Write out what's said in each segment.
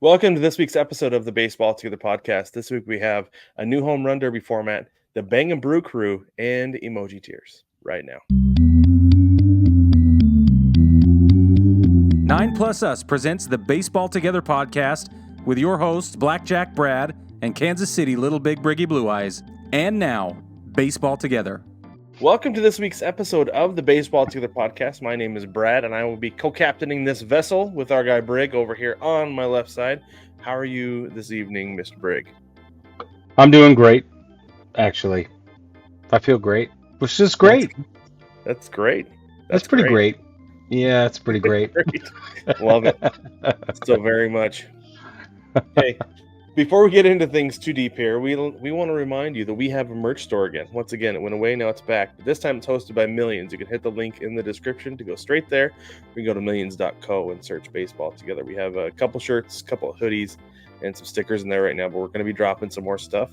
Welcome to this week's episode of the Baseball Together podcast. This week we have a new home run derby format, the Bang and Brew crew, and Emoji Tears right now. 9 Plus Us presents the Baseball Together podcast with your hosts, Blackjack Brad and Kansas City Little Big Briggy Blue Eyes. And now, Baseball Together. Welcome to this week's episode of the Baseball Together podcast. My name is Brad, and I will be co-captaining this vessel with our guy Brig over here on my left side. How are you this evening, Mr. Brig? I'm doing great, actually. I feel great, which is great. That's great. That's pretty great. Yeah, it's pretty great. Love it so very much. Hey, before we get into things too deep here, we want to remind you that we have a merch store again. Once again, it went away, now it's back. But this time it's hosted by Millions. You can hit the link in the description to go straight there. We can go to millions.co and search Baseball Together. We have a couple shirts, a couple of hoodies, and some stickers in there right now, but we're going to be dropping some more stuff.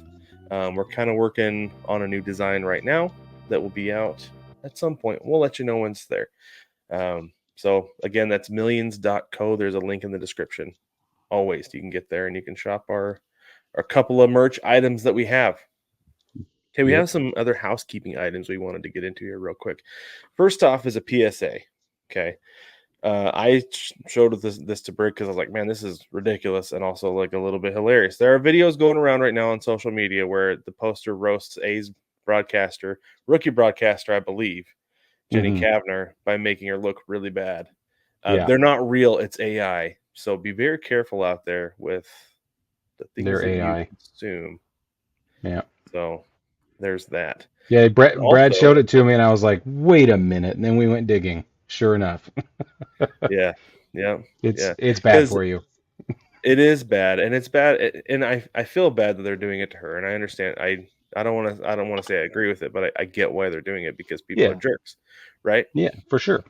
We're kind of working on a new design right now that will be out at some point. We'll let you know when it's there. So again, that's millions.co. There's a link in the description. Always, you can get there and you can shop our couple of merch items that we have. Okay, we have some other housekeeping items we wanted to get into here real quick. First off is a PSA. Okay, I showed this to Brick because I was like, man, this is ridiculous and also like a little bit hilarious. There are videos going around right now on social media where the poster roasts A's broadcaster, rookie broadcaster, I believe, Jenny Kavner, by making her look really bad. They're not real. It's AI. So be very careful out there with the things that AI. you consume. Yeah. So there's that. Yeah, Brad showed it to me, and I was like, wait a minute. And then we went digging. Sure enough. Yeah. It's bad for you. It is bad, and it's bad. And I feel bad that they're doing it to her. And I understand. I don't want to say I agree with it, but I get why they're doing it because people are jerks, right? Yeah, for sure.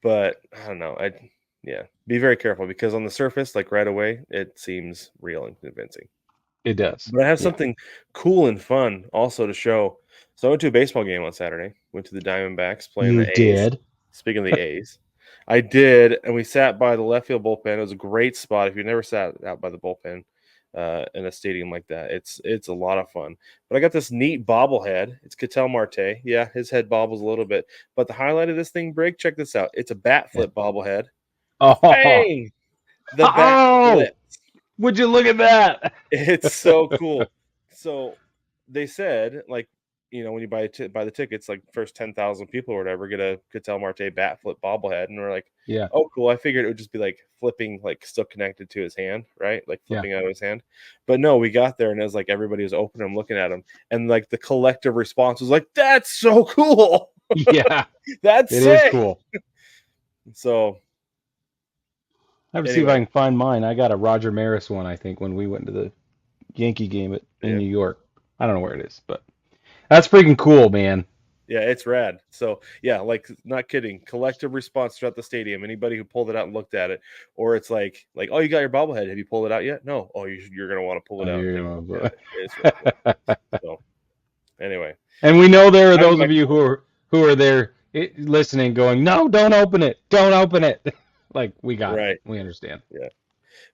But I don't know. Be very careful because on the surface, like right away, it seems real and convincing. It does. But I have something cool and fun also to show. So I went to a baseball game on Saturday. Went to the Diamondbacks playing the A's. Did? Speaking of the A's, I did, and we sat by the left field bullpen. It was a great spot. If you've never sat out by the bullpen in a stadium like that, it's a lot of fun. But I got this neat bobblehead. It's Ketel Marte. Yeah, his head bobbles a little bit. But the highlight of this thing, Brig, check this out. It's a bat flip bobblehead. Oh, Bang! The bat flip. Would you look at that? It's so cool. So they said, like, you know, when you buy the tickets, like first 10,000 people or whatever get a Ketel Marte bat flip bobblehead, and we're like, yeah, oh, cool. I figured it would just be like flipping, like still connected to his hand, right? Like flipping out of his hand. But no, we got there, and it was like everybody was opening them, looking at him, and like the collective response was like, "That's so cool." Yeah, that's it sick. is cool. So. I have to see if I can find mine. I got a Roger Maris one, I think, when we went to the Yankee game in New York. I don't know where it is, but that's freaking cool, man. Yeah, it's rad. So, yeah, like, not kidding. Collective response throughout the stadium. Anybody who pulled it out and looked at it, or it's like, oh, you got your bobblehead. Have you pulled it out yet? No. Oh, you're going to want to pull it out. It's really cool. So, anyway. And we know there are those of you who are there listening, going, "No, don't open it. Don't open it." Like, we got it. We understand. Yeah.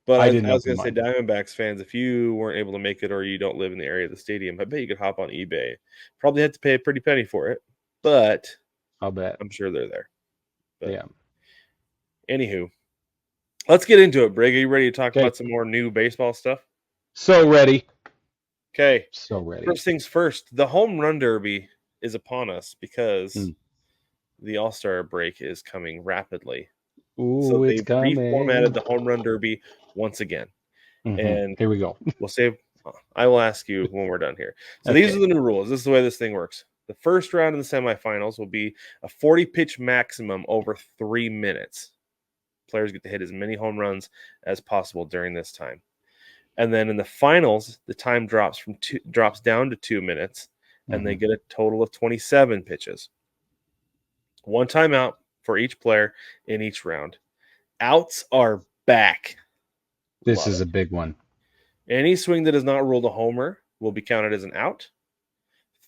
But I was going to say, Diamondbacks fans, if you weren't able to make it or you don't live in the area of the stadium, I bet you could hop on eBay. Probably had to pay a pretty penny for it, but I'll bet. I'm sure they're there. But yeah. Anywho, let's get into it, Brig. Are you ready to talk about some more new baseball stuff? So ready. Okay. So ready. First things first, the home run derby is upon us because the All-Star break is coming rapidly. Ooh, so they've reformatted the home run derby once again. And here we go. I will ask you when we're done here. So these are the new rules. This is the way this thing works. The first round of the semifinals will be a 40-pitch maximum over 3 minutes. Players get to hit as many home runs as possible during this time. And then in the finals, the time drops down to 2 minutes, and they get a total of 27 pitches. 1 timeout for each player in each round. Outs are back. This is a big one. Any swing that is not ruled a homer will be counted as an out.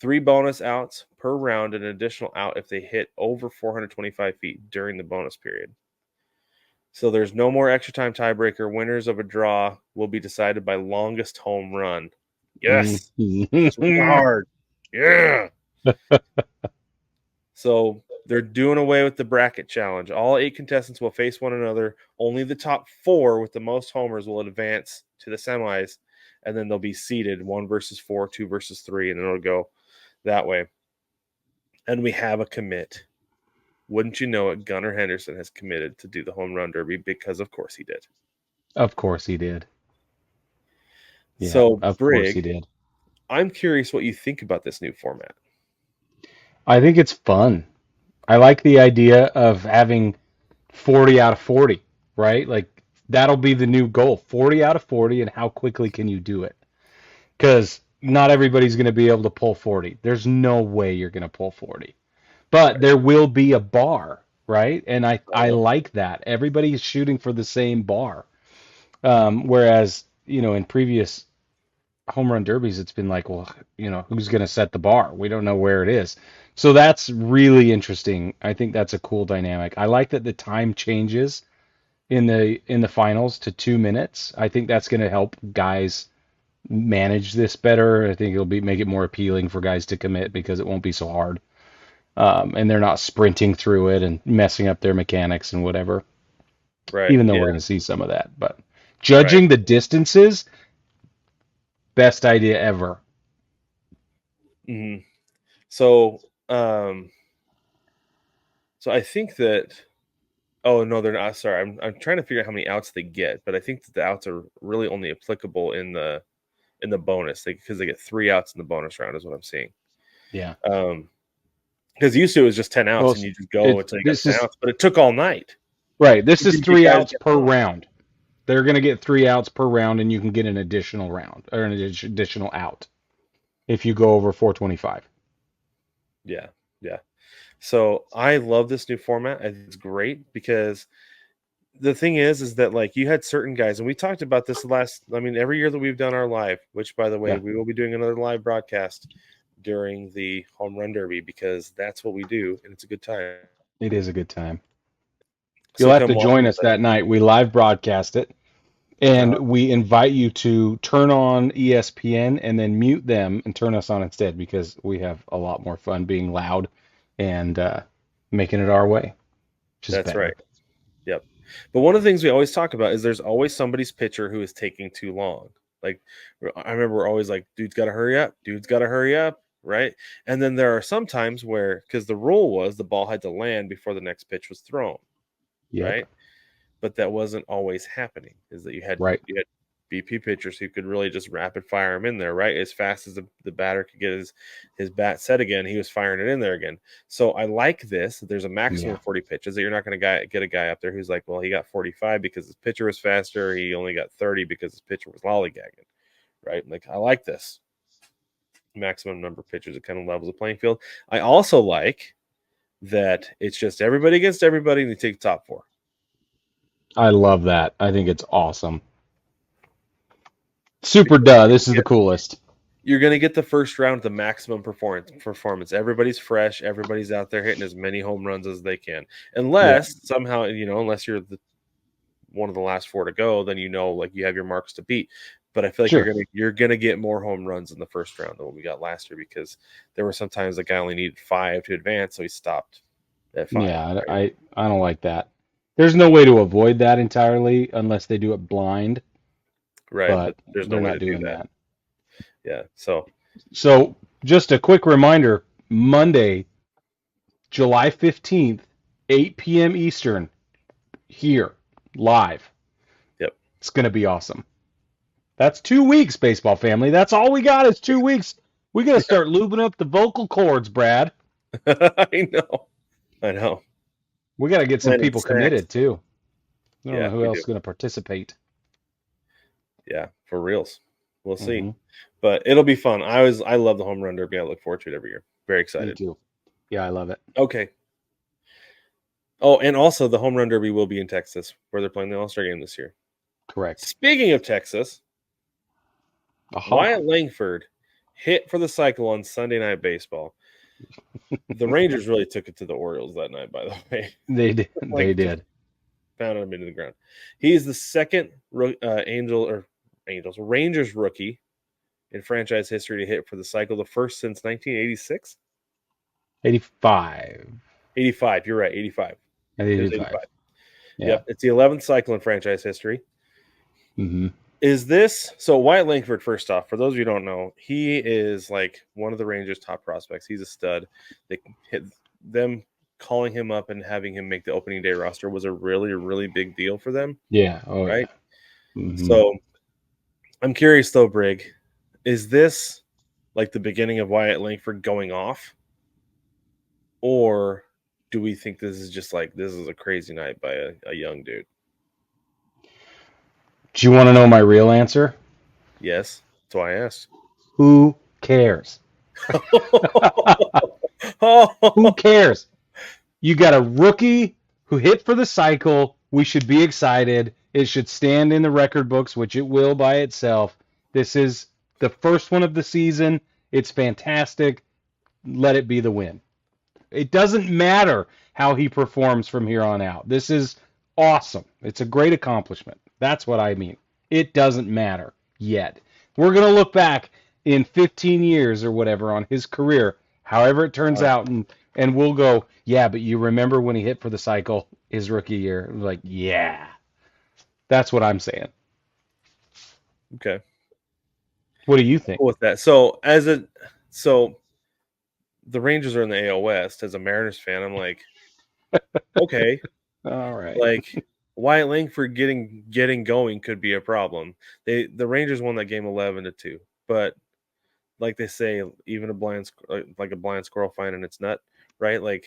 3 bonus outs per round, and an additional out if they hit over 425 feet during the bonus period. So there's no more extra time tiebreaker. Winners of a draw will be decided by longest home run. Yes. Super hard. Yeah. So they're doing away with the bracket challenge. All 8 contestants will face one another. Only the top 4 with the most homers will advance to the semis, and then they'll be seeded 1 versus 4, 2 versus 3, and then it'll go that way. And we have a commit. Wouldn't you know it, Gunnar Henderson has committed to do the home run derby because, of course, he did. Of course he did. Yeah, So, of Brig, course he did. I'm curious what you think about this new format. I think it's fun. I like the idea of having 40 out of 40, right? Like that'll be the new goal, 40 out of 40, and how quickly can you do it? Because not everybody's going to be able to pull 40. There's no way you're going to pull 40. But there will be a bar, right? And I like that. Everybody's shooting for the same bar. Whereas, in previous home run derbies, it's been like, well, who's going to set the bar? We don't know where it is. So that's really interesting. I think that's a cool dynamic. I like that the time changes in the finals to 2 minutes. I think that's going to help guys manage this better. I think it'll make it more appealing for guys to commit because it won't be so hard. And they're not sprinting through it and messing up their mechanics and whatever. Right. Even though we're going to see some of that. But judging the distances, best idea ever. Mm-hmm. So I think that. Oh no, they're not. Sorry, I'm trying to figure out how many outs they get, but I think that the outs are really only applicable in the bonus because they get 3 outs in the bonus round, is what I'm seeing. Yeah. Because used to it was just 10 outs and you just go until you got 10 outs, but it took all night. Right. This is 3 outs per round. They're going to get 3 outs per round, and you can get an additional round or an additional out if you go over 425. Yeah. So I love this new format. I think it's great because the thing is that like you had certain guys, and we talked about this every year that we've done our live, which by the way, we will be doing another live broadcast during the home run derby because that's what we do, and it's a good time. It is a good time. You'll have to join us that night. We live broadcast it, and we invite you to turn on ESPN and then mute them and turn us on instead because we have a lot more fun being loud and making it our way. That's better. Right. Yep. But one of the things we always talk about is there's always somebody's pitcher who is taking too long. Like I remember we're always like, dude's got to hurry up, right? And then there are some times where, because the rule was the ball had to land before the next pitch was thrown, right? But that wasn't always happening. Is that you had BP pitchers who could really just rapid fire him in there, right? As fast as the batter could get his bat set again, he was firing it in there again. So I like this. There's a maximum of 40 pitches that you're not going to get a guy up there who's like, well, he got 45 because his pitcher was faster. He only got 30 because his pitcher was lollygagging, right? Like, I like this maximum number of pitches. It kind of levels the playing field. I also like that it's just everybody against everybody and you take the top 4. I love that. I think it's awesome. Super duh. This is the coolest. You're going to get the first round the maximum performance. Everybody's fresh. Everybody's out there hitting as many home runs as they can. Unless somehow, unless you're one of the last 4 to go, then like you have your marks to beat. But I feel like you're gonna get more home runs in the first round than what we got last year because there were sometimes the guy only needed 5 to advance, so he stopped at 5. Yeah, right? I don't like that. There's no way to avoid that entirely unless they do it blind. Right, but there's no way to do that. Yeah, so just a quick reminder, Monday, July 15th, 8 p.m. Eastern, here, live. Yep. It's going to be awesome. That's 2 weeks, baseball family. That's all we got is 2 weeks. We got to start lubing up the vocal cords, Brad. I know. We got to get some people committed, too. I don't know who else is going to participate. Yeah, for reals. We'll see. But it'll be fun. I love the home run derby. I look forward to it every year. Very excited. Me too. Yeah, I love it. Okay. Oh, and also the home run derby will be in Texas, where they're playing the All-Star game this year. Correct. Speaking of Texas, Wyatt Langford hit for the cycle on Sunday Night Baseball. The Rangers really took it to the Orioles that night, by the way. They did. They did. pounded him into the ground. He's the second Rangers rookie in franchise history to hit for the cycle, the first since 1986. 85. 85. You're right. 85. It was 85. Yeah. Yep. It's the 11th cycle in franchise history. Mm-hmm. Is this so? Wyatt Langford, first off, for those of you who don't know, he is like one of the Rangers' top prospects. He's a stud. They hit them calling him up and having him make the opening day roster was a really, really big deal for them. Yeah. Oh, right. Yeah. Mm-hmm. So I'm curious though, Brig, is this like the beginning of Wyatt Langford going off, or do we think this is just like this is a crazy night by a young dude? Do you want to know my real answer? Yes, that's why I asked. Who cares? Who cares? You got a rookie who hit for the cycle. We should be excited. It should stand in the record books, which it will by itself. This is the first one of the season. It's fantastic. Let it be the win. It doesn't matter how he performs from here on out. This is awesome. It's a great accomplishment. That's what I mean. It doesn't matter yet. We're going to look back in 15 years or whatever on his career, however it turns out, and we'll go, yeah, but you remember when he hit for the cycle his rookie year? Like, yeah. That's what I'm saying. Okay. What do you think? With that, so the Rangers are in the AL West. As a Mariners fan, I'm like, okay, all right. Like Wyatt Langford getting going could be a problem. The Rangers won that game 11-2, but like they say, even a blind squirrel finding its nut, right? Like,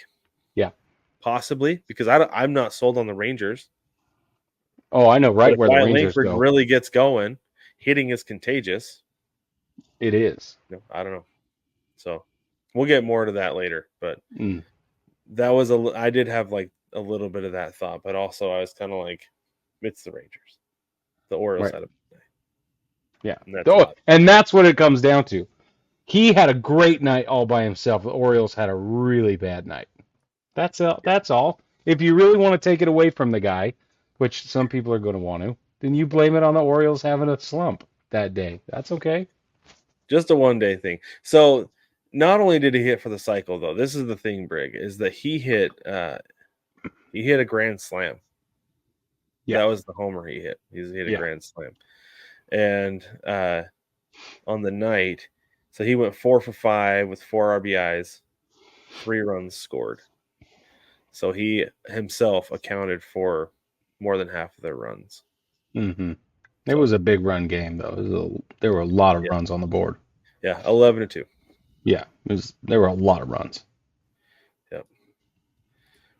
yeah, possibly, because I'm not sold on the Rangers. Oh, I know right where the Rangers Langford go. really gets going, hitting is contagious. It is. No, I don't know. So we'll get more to that later, but that was I did have like a little bit of that thought, but also I was kind of like, it's the Rangers. The Orioles had a bad day. Yeah. And that's what it comes down to. He had a great night all by himself. The Orioles had a really bad night. That's all. If you really want to take it away from the guy, which some people are going to want to, then you blame it on the Orioles having a slump that day. That's okay. Just a one-day thing. So not only did he hit for the cycle, though, this is the thing, Brig, is that he hit a grand slam. Yeah. That was the homer he hit. He hit a grand slam. And on the night, so he went 4 for 5 with 4 RBIs, 3 runs scored. So he himself accounted for more than half of their runs. Mm-hmm. It was a big run game, though. There were a lot of runs on the board. Yeah, 11-2. Yeah, there were a lot of runs. Yep.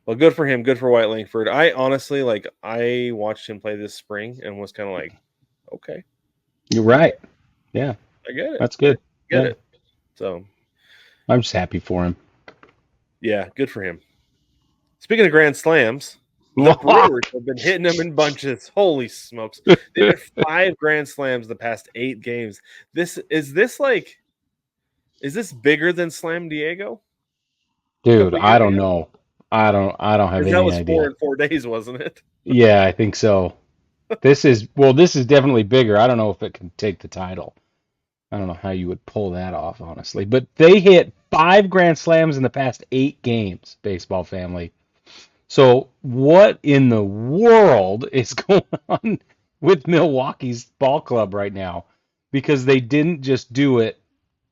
Well, good for him. Good for Wyatt Langford. I honestly, I watched him play this spring and was kind of like, okay. You're right. Yeah. I get it. That's good. Get it. So. I'm just happy for him. Yeah, good for him. Speaking of grand slams, the Brewers have been hitting them in bunches. Holy smokes. They did 5 grand slams the past 8 games. Is this bigger than Slam Diego? Dude, I don't know. I don't have any idea. That was 4 in 4 days, wasn't it? Yeah, I think so. This is definitely bigger. I don't know if it can take the title. I don't know how you would pull that off, honestly. But they hit 5 grand slams in the past 8 games, baseball family. So what in the world is going on with Milwaukee's ball club right now? Because they didn't just do it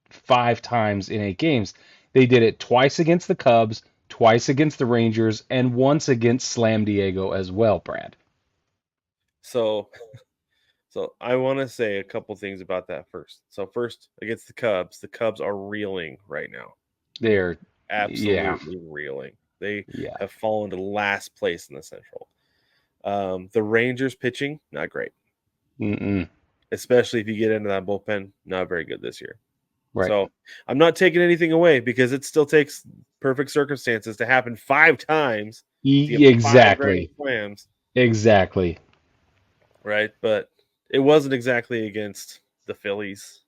5 times in 8 games. They did it twice against the Cubs, twice against the Rangers, and once against Slam Diego as well, Brad. So I want to say a couple things about that first. So first, against the Cubs are reeling right now. They're absolutely reeling. They have fallen to last place in the Central. The Rangers pitching, not great. Especially if you get into that bullpen, not very good this year. Right. So I'm not taking anything away because it still takes perfect circumstances to happen 5 times. Exactly. 5 slams. Exactly. Right, but it wasn't exactly against the Phillies.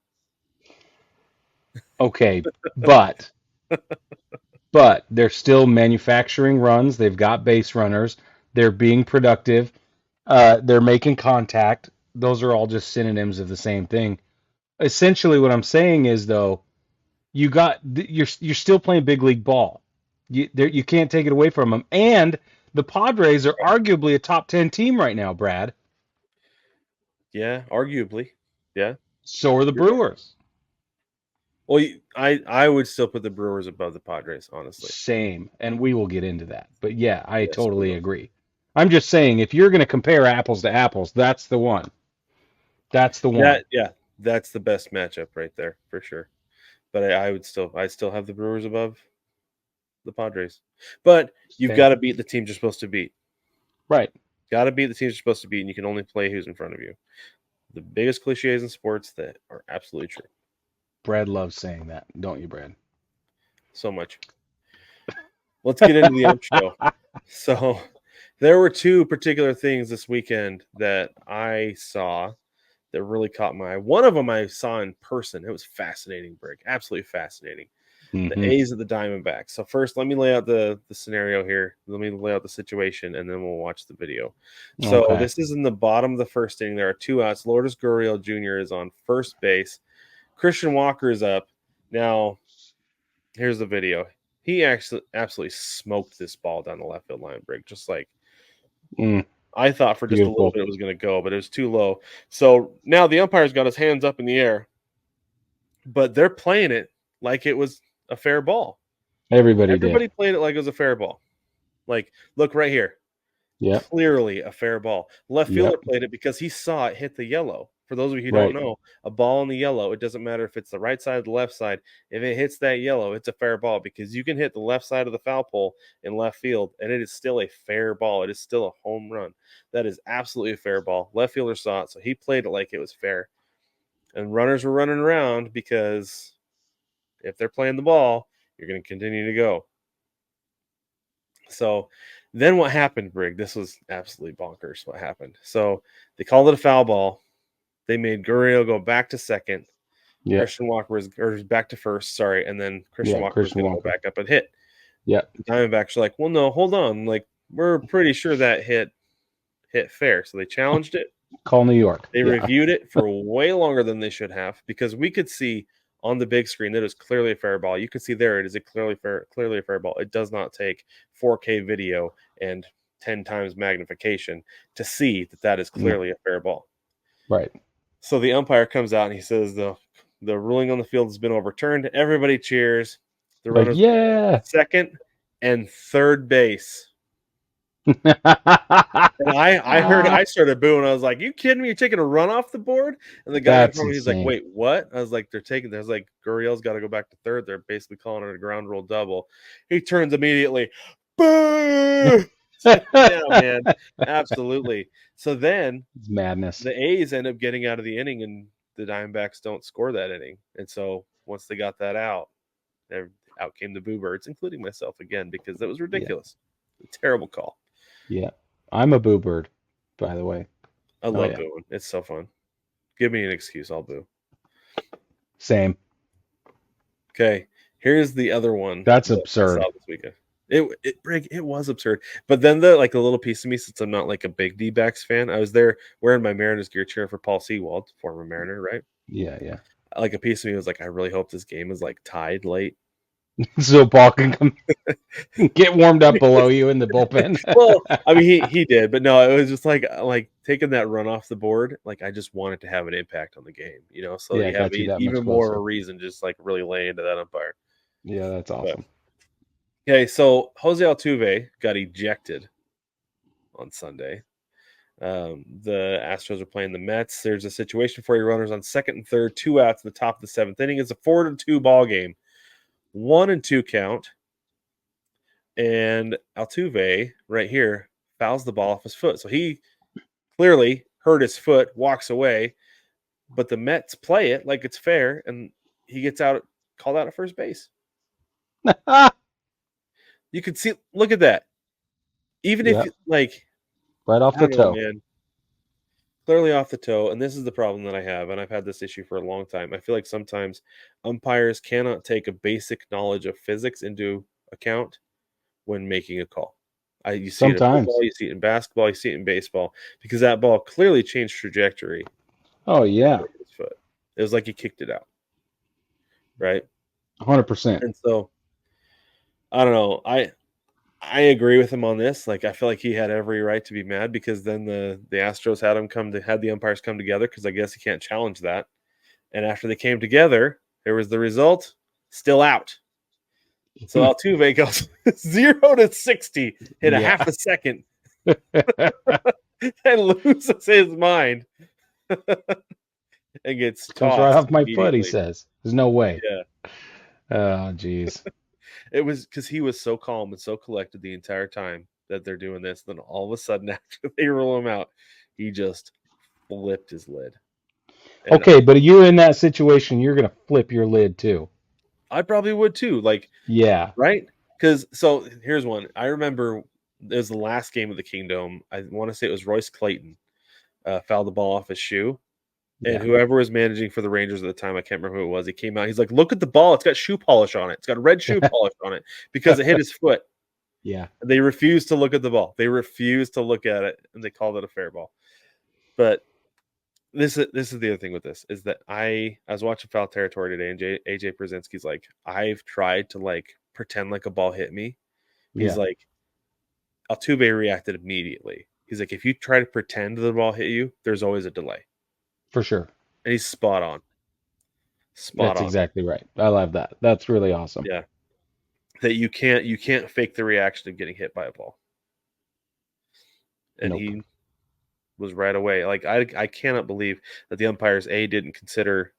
Okay, but they're still manufacturing runs. They've got base runners. They're being productive. They're making contact. Those are all just synonyms of the same thing. Essentially, what I'm saying is, though, you're still playing big league ball. You can't take it away from them. And the Padres are arguably a top 10 team right now, Brad. Yeah, arguably. Yeah. So are the You're right. Brewers. Well, I would still put the Brewers above the Padres, honestly. Same. And we will get into that. But yeah, I Yes, we totally will. agree. I'm just saying, if you're going to compare apples to apples, that's the one. That's the one. That's the best matchup right there for sure. But I still have the Brewers above the Padres. But you've Same. got to beat the teams you're supposed to beat. Right. Got to beat the teams you're supposed to beat, and you can only play who's in front of you. The biggest cliches in sports that are absolutely true. Brad loves saying that, don't you, Brad? So much. Let's get into the ump show. So there were two particular things this weekend that I saw that really caught my eye. One of them I saw in person. It was fascinating, Brig. Absolutely fascinating. The A's of the Diamondbacks. So first, let me lay out the scenario here. Let me lay out the situation, and then we'll watch the video. So Okay. this is in the bottom of the first inning. There are 2 outs. Lourdes Gurriel Jr. is on first base. Christian Walker is up. Now, here's the video. He actually absolutely smoked this ball down the left field line, Brig. Just like I thought for just a little Beautiful. bit it was going to go, but it was too low. So now the umpire's got his hands up in the air, but they're playing it like it was a fair ball. Everybody Played it like it was a fair ball. Like, look right here. Yep. Clearly a fair ball. Left fielder Yep. played it because he saw it hit the yellow. For those of you who Right. don't know, a ball in the yellow, it doesn't matter if it's the right side or the left side. If it hits that yellow, it's a fair ball because you can hit the left side of the foul pole in left field, and it is still a fair ball. It is still a home run. That is absolutely a fair ball. Left fielder saw it, so he played it like it was fair. And runners were running around because if they're playing the ball, you're going to continue to go. So then what happened, Brig? This was absolutely bonkers what happened. So they called it a foul ball. They made Gurriel go back to second. Yep. Christian Walker was back to first, sorry, and then Christian Walker was going to go back up and hit. Yeah. The Diamondbacks are like, well, no, hold on. Like, we're pretty sure that hit fair. So they challenged it. Call New York. They reviewed it for way longer than they should have because we could see on the big screen that it was clearly a fair ball. You can see there it is clearly a fair ball. It does not take 4K video and 10 times magnification to see that is clearly a fair ball. Right. So the umpire comes out and he says the ruling on the field has been overturned. Everybody cheers. The runners second and third base. And I started booing. I was like, "You kidding me? You're taking a run off the board?" And the guy in front of me, he's like, "Wait, what?" I was like, "I was like, Gurriel's got to go back to third. They're basically calling it a ground rule double." He turns immediately, boo! Yeah, man, absolutely. So then it's madness. The A's end up getting out of the inning, and the Diamondbacks don't score that inning. And so once they got that out came the boo birds, including myself again, because that was ridiculous. Yeah. A terrible call. Yeah. I'm a boo bird, by the way. I love booing. It's so fun. Give me an excuse, I'll boo. Same. Okay, here's the other one. That's absurd. I saw this weekend. It was absurd. But then the little piece of me, since I'm not like a big D-backs fan, I was there wearing my Mariners gear cheering for Paul Sewald, former Mariner, right? Yeah. Like a piece of me was like, I really hope this game is like tied late. So Paul can come get warmed up below you in the bullpen. Well, I mean, he did, but no, it was just like taking that run off the board. Like I just wanted to have an impact on the game, So you have even more of a reason, just like really lay into that umpire. Yeah, that's awesome. Okay, so Jose Altuve got ejected on Sunday. The Astros are playing the Mets. There's a situation for your runners on second and third, 2 outs in the top of the 7th inning. It's a 4-2 ball game, 1-2 count. And Altuve right here fouls the ball off his foot. So he clearly hurt his foot, walks away, but the Mets play it like it's fair, and he gets called out at first base. You could see, look at that. Even if right off the toe, man, clearly off the toe. And this is the problem that I have, and I've had this issue for a long time. I feel like sometimes umpires cannot take a basic knowledge of physics into account when making a call. You see it in Sometimes. football, you see it in basketball, you see it in baseball, because that ball clearly changed trajectory. Oh yeah, His foot. It was like he kicked it out, right? 100%. And so I don't know. I agree with him on this. Like, I feel like he had every right to be mad, because then the Astros had the umpires come together, because I guess he can't challenge that. And after they came together, there was the result, still out. So Altuve goes 0-60 in a half a second and loses his mind and gets Comes right tossed off my foot, he immediately. says. There's no way. Yeah. Oh, jeez. It was because he was so calm and so collected the entire time that they're doing this. Then all of a sudden, after they roll him out, he just flipped his lid. And Okay, but you're in that situation, you're going to flip your lid too. I probably would too. Like, Yeah. right? Because so here's one. I remember it was the last game of the Kingdom. I want to say it was Royce Clayton fouled the ball off his shoe. And Yeah. whoever was managing for the Rangers at the time, I can't remember who it was. He came out. He's like, "Look at the ball. It's got shoe polish on it. It's got red shoe polish on it because it hit his foot." Yeah. They refused to look at the ball. They refused to look at it, and they called it a fair ball. But this is the other thing with this is that I was watching Foul Territory today, and AJ Brzezinski's like, "I've tried to like pretend like a ball hit me." He's like, Altuve reacted immediately. He's like, "If you try to pretend the ball hit you, there's always a delay." For sure. And he's spot on. That's exactly right. I love that. That's really awesome. Yeah. That you can't fake the reaction of getting hit by a ball. And he was right away. Like, I cannot believe that the umpires didn't consider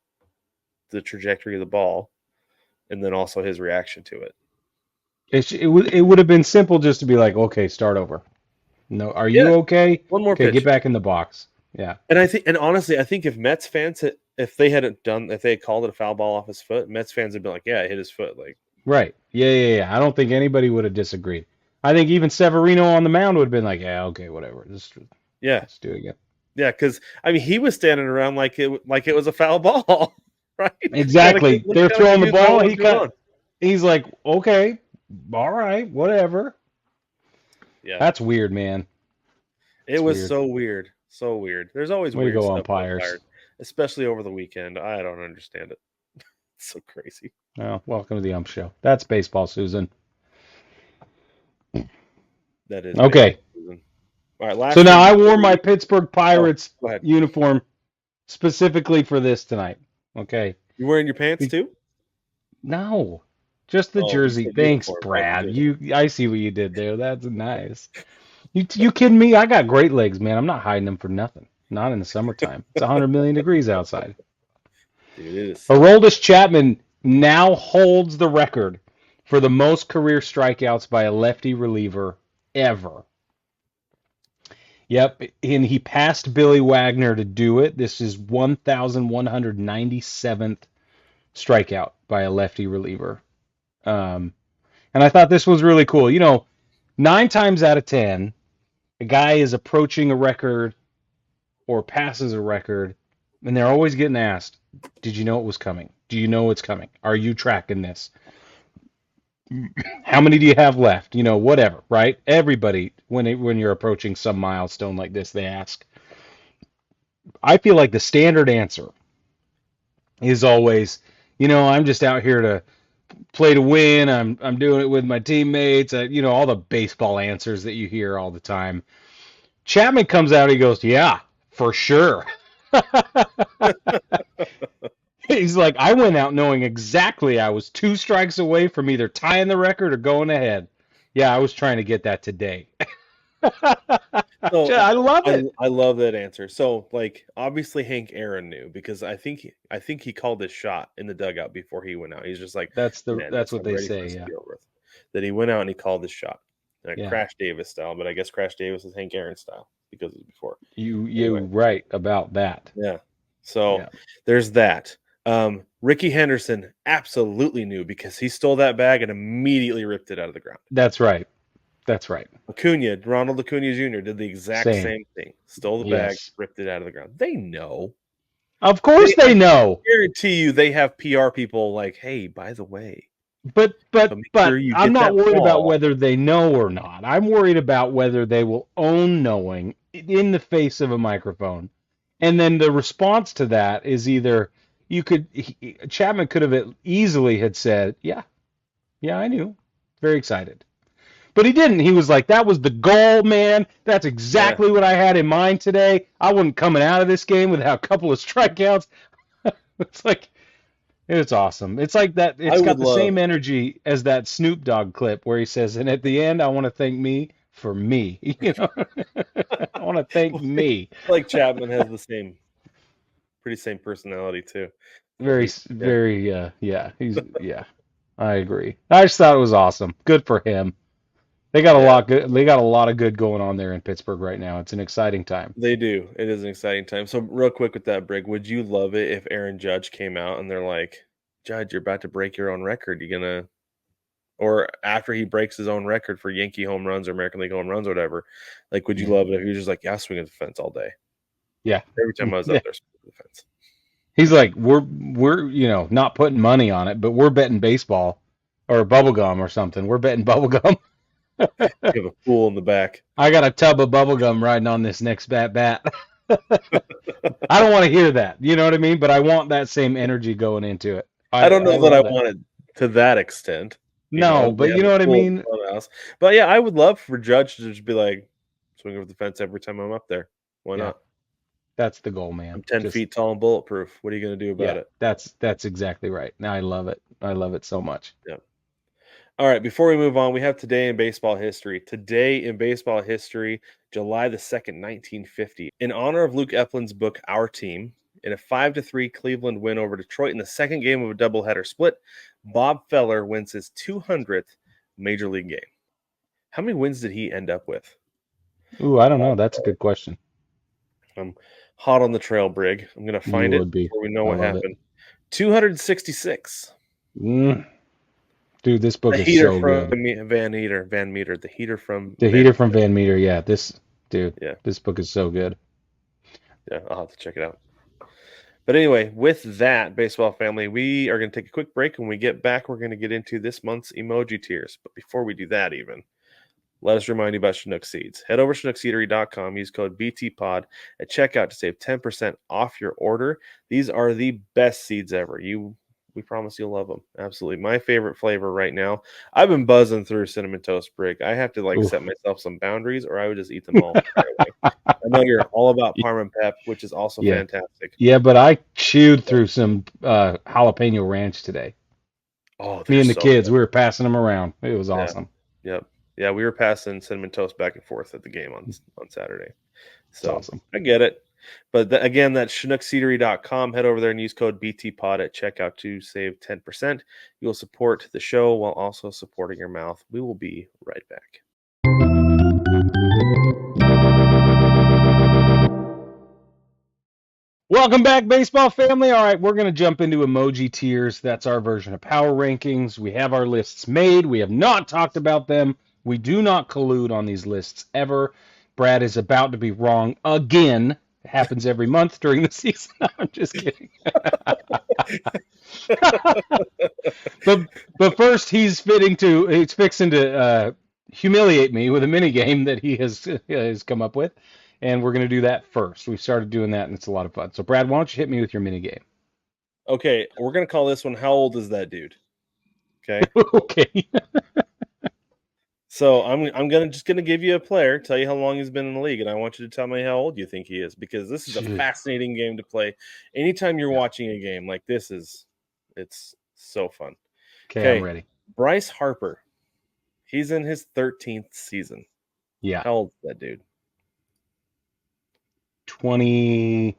the trajectory of the ball, and then also his reaction to it. It would have been simple just to be like, okay, start over. No, are you okay? One more Okay, pitch. get back in the box. Yeah. And honestly, I think if Mets fans if they had called it a foul ball off his foot, Mets fans would been like, yeah, it hit his foot. Like, right. Yeah. I don't think anybody would have disagreed. I think even Severino on the mound would have been like, yeah, okay, whatever. Let's do it again. Yeah, because I mean, he was standing around like it was a foul ball, right? Exactly. They're throwing the ball. He's like, okay, all right, whatever. Yeah, that's weird, man. It was weird. So weird. There's always Way weird to go, stuff umpires, especially over the weekend. I don't understand it. It's so crazy. Oh, welcome to the Ump Show. That's baseball, Susan. That is okay. All right, last so now I wore my Pittsburgh Pirates uniform specifically for this tonight. Okay. You wearing your pants too? No, just the jersey. Thanks, Brad. I see what you did there. That's nice. You kidding me? I got great legs, man. I'm not hiding them for nothing. Not in the summertime. It's 100 million degrees outside. Dude, it is. Aroldis Chapman now holds the record for the most career strikeouts by a lefty reliever ever. Yep, and he passed Billy Wagner to do it. This is 1,197th strikeout by a lefty reliever. And I thought this was really cool. 9 times out of 10, a guy is approaching a record or passes a record, and they're always getting asked, did you know it was coming? Do you know it's coming? Are you tracking this? How many do you have left? Whatever, right? Everybody, when you're approaching some milestone like this, they ask. I feel like the standard answer is always, I'm just out here to play to win. I'm doing it with my teammates. All the baseball answers that you hear all the time. Chapman comes out, he goes, yeah, for sure. He's like, I went out knowing exactly I was 2 strikes away from either tying the record or going ahead. Yeah, I was trying to get that today. I love it. I love that answer. So, like, obviously Hank Aaron knew, because I think he called his shot in the dugout before he went out. He's just like, that's what they say, yeah. That he went out and he called his shot. Crash Davis style, but I guess Crash Davis is Hank Aaron style because it was before. You're right about that. Yeah. So there's that. Ricky Henderson absolutely knew, because he stole that bag and immediately ripped it out of the ground. That's right. Ronald Acuna Jr. did the exact same thing. Stole the bag, ripped it out of the ground. They know. Of course they know. I guarantee you they have PR people like, hey, by the way, But make sure you I'm get not that worried about ball. whether they know or not. I'm worried about whether they will own knowing in the face of a microphone. And then the response to that is either Chapman could have easily had said, yeah, I knew. Very excited. But he didn't. He was like, that was the goal, man. That's exactly what I had in mind today. I wasn't coming out of this game without a couple of strikeouts. It's like, it's awesome. It's like that. I It's got would the love. same energy as that Snoop Dogg clip where he says, and at the end, I want to thank me for me. You know, I want to thank me. Like Chapman has the same personality too. So Very, very, yeah. I agree. I just thought it was awesome. Good for him. They got a lot good. They got a lot of good going on there in Pittsburgh right now. It's an exciting time. They do. It is an exciting time. So real quick with that, Brig, would you love it if Aaron Judge came out and they're like, Judge, you're about to break your own record. You gonna, or after he breaks his own record for Yankee home runs or American League home runs or whatever, like, would you love it if he was just like, yeah, swing at the fence all day? Yeah. Every time I was Yeah. up there, swing at the fence. He's like, we're not putting money on it, but we're betting baseball or bubblegum or something. We're betting bubblegum. You have a pool in the back. I got a tub of bubblegum riding on this next bat. I don't want to hear that. You know what I mean? But I want that same energy going into it. I don't know that I love it. want it to that extent. No, but you know what I mean? But yeah, I would love for Judge to just be like, swing over the fence every time I'm up there. Why not? That's the goal, man. I'm 10 feet tall and bulletproof. What are you going to do about it? That's exactly right. Now I love it. I love it so much. Yeah. All right, before we move on, we have today in baseball history. Today in baseball history, July the 2nd, 1950. In honor of Luke Eflin's book, Our Team, in a 5-3 Cleveland win over Detroit in the second game of a doubleheader split, Bob Feller wins his 200th Major League game. How many wins did he end up with? Ooh, I don't know. That's a good question. I'm hot on the trail, Brig. I'm going to find it before we know what happened. 266. Dude, this book is so good. Van Meter, the heater from Van Meter. Yeah, this book is so good. Yeah, I'll have to check it out. But anyway, with that, baseball family, we are going to take a quick break. When we get back, we're going to get into this month's emoji tiers. But before we do that, let us remind you about Chinook Seeds. Head over to ChinookSeedery.com. Use code BTPOD at checkout to save 10% off your order. These are the best seeds ever. We promise you'll love them. Absolutely. My favorite flavor right now. I've been buzzing through Cinnamon Toast Brig. I have to set myself some boundaries or I would just eat them all right away. I know you're all about Parm and Pep, which is also fantastic. Yeah, but I chewed through some jalapeno ranch today. Oh, me and the kids, we were passing them around. It was awesome. Yep. Yeah, we were passing Cinnamon Toast back and forth at the game on Saturday. So awesome. I get it. But again, that's ChinookSeedery.com. Head over there and use code BTPOD at checkout to save 10%. You will support the show while also supporting your mouth. We will be right back. Welcome back, baseball family. All right, we're going to jump into emoji tiers. That's our version of power rankings. We have our lists made. We have not talked about them. We do not collude on these lists ever. Brad is about to be wrong again. It happens every month during the season. I'm just kidding. but first, he's fixing to humiliate me with a mini game that he has come up with, and we're going to do that first. We've started doing that, and it's a lot of fun. So, Brad, why don't you hit me with your mini game? Okay, we're going to call this one, How Old Is That Dude? Okay. Okay. So I'm gonna give you a player, tell you how long he's been in the league, and I want you to tell me how old you think he is, because this is a fascinating game to play. Anytime you're watching a game like this, it's so fun. Okay, I'm ready. Bryce Harper, he's in his 13th season. Yeah. How old is that dude? 20.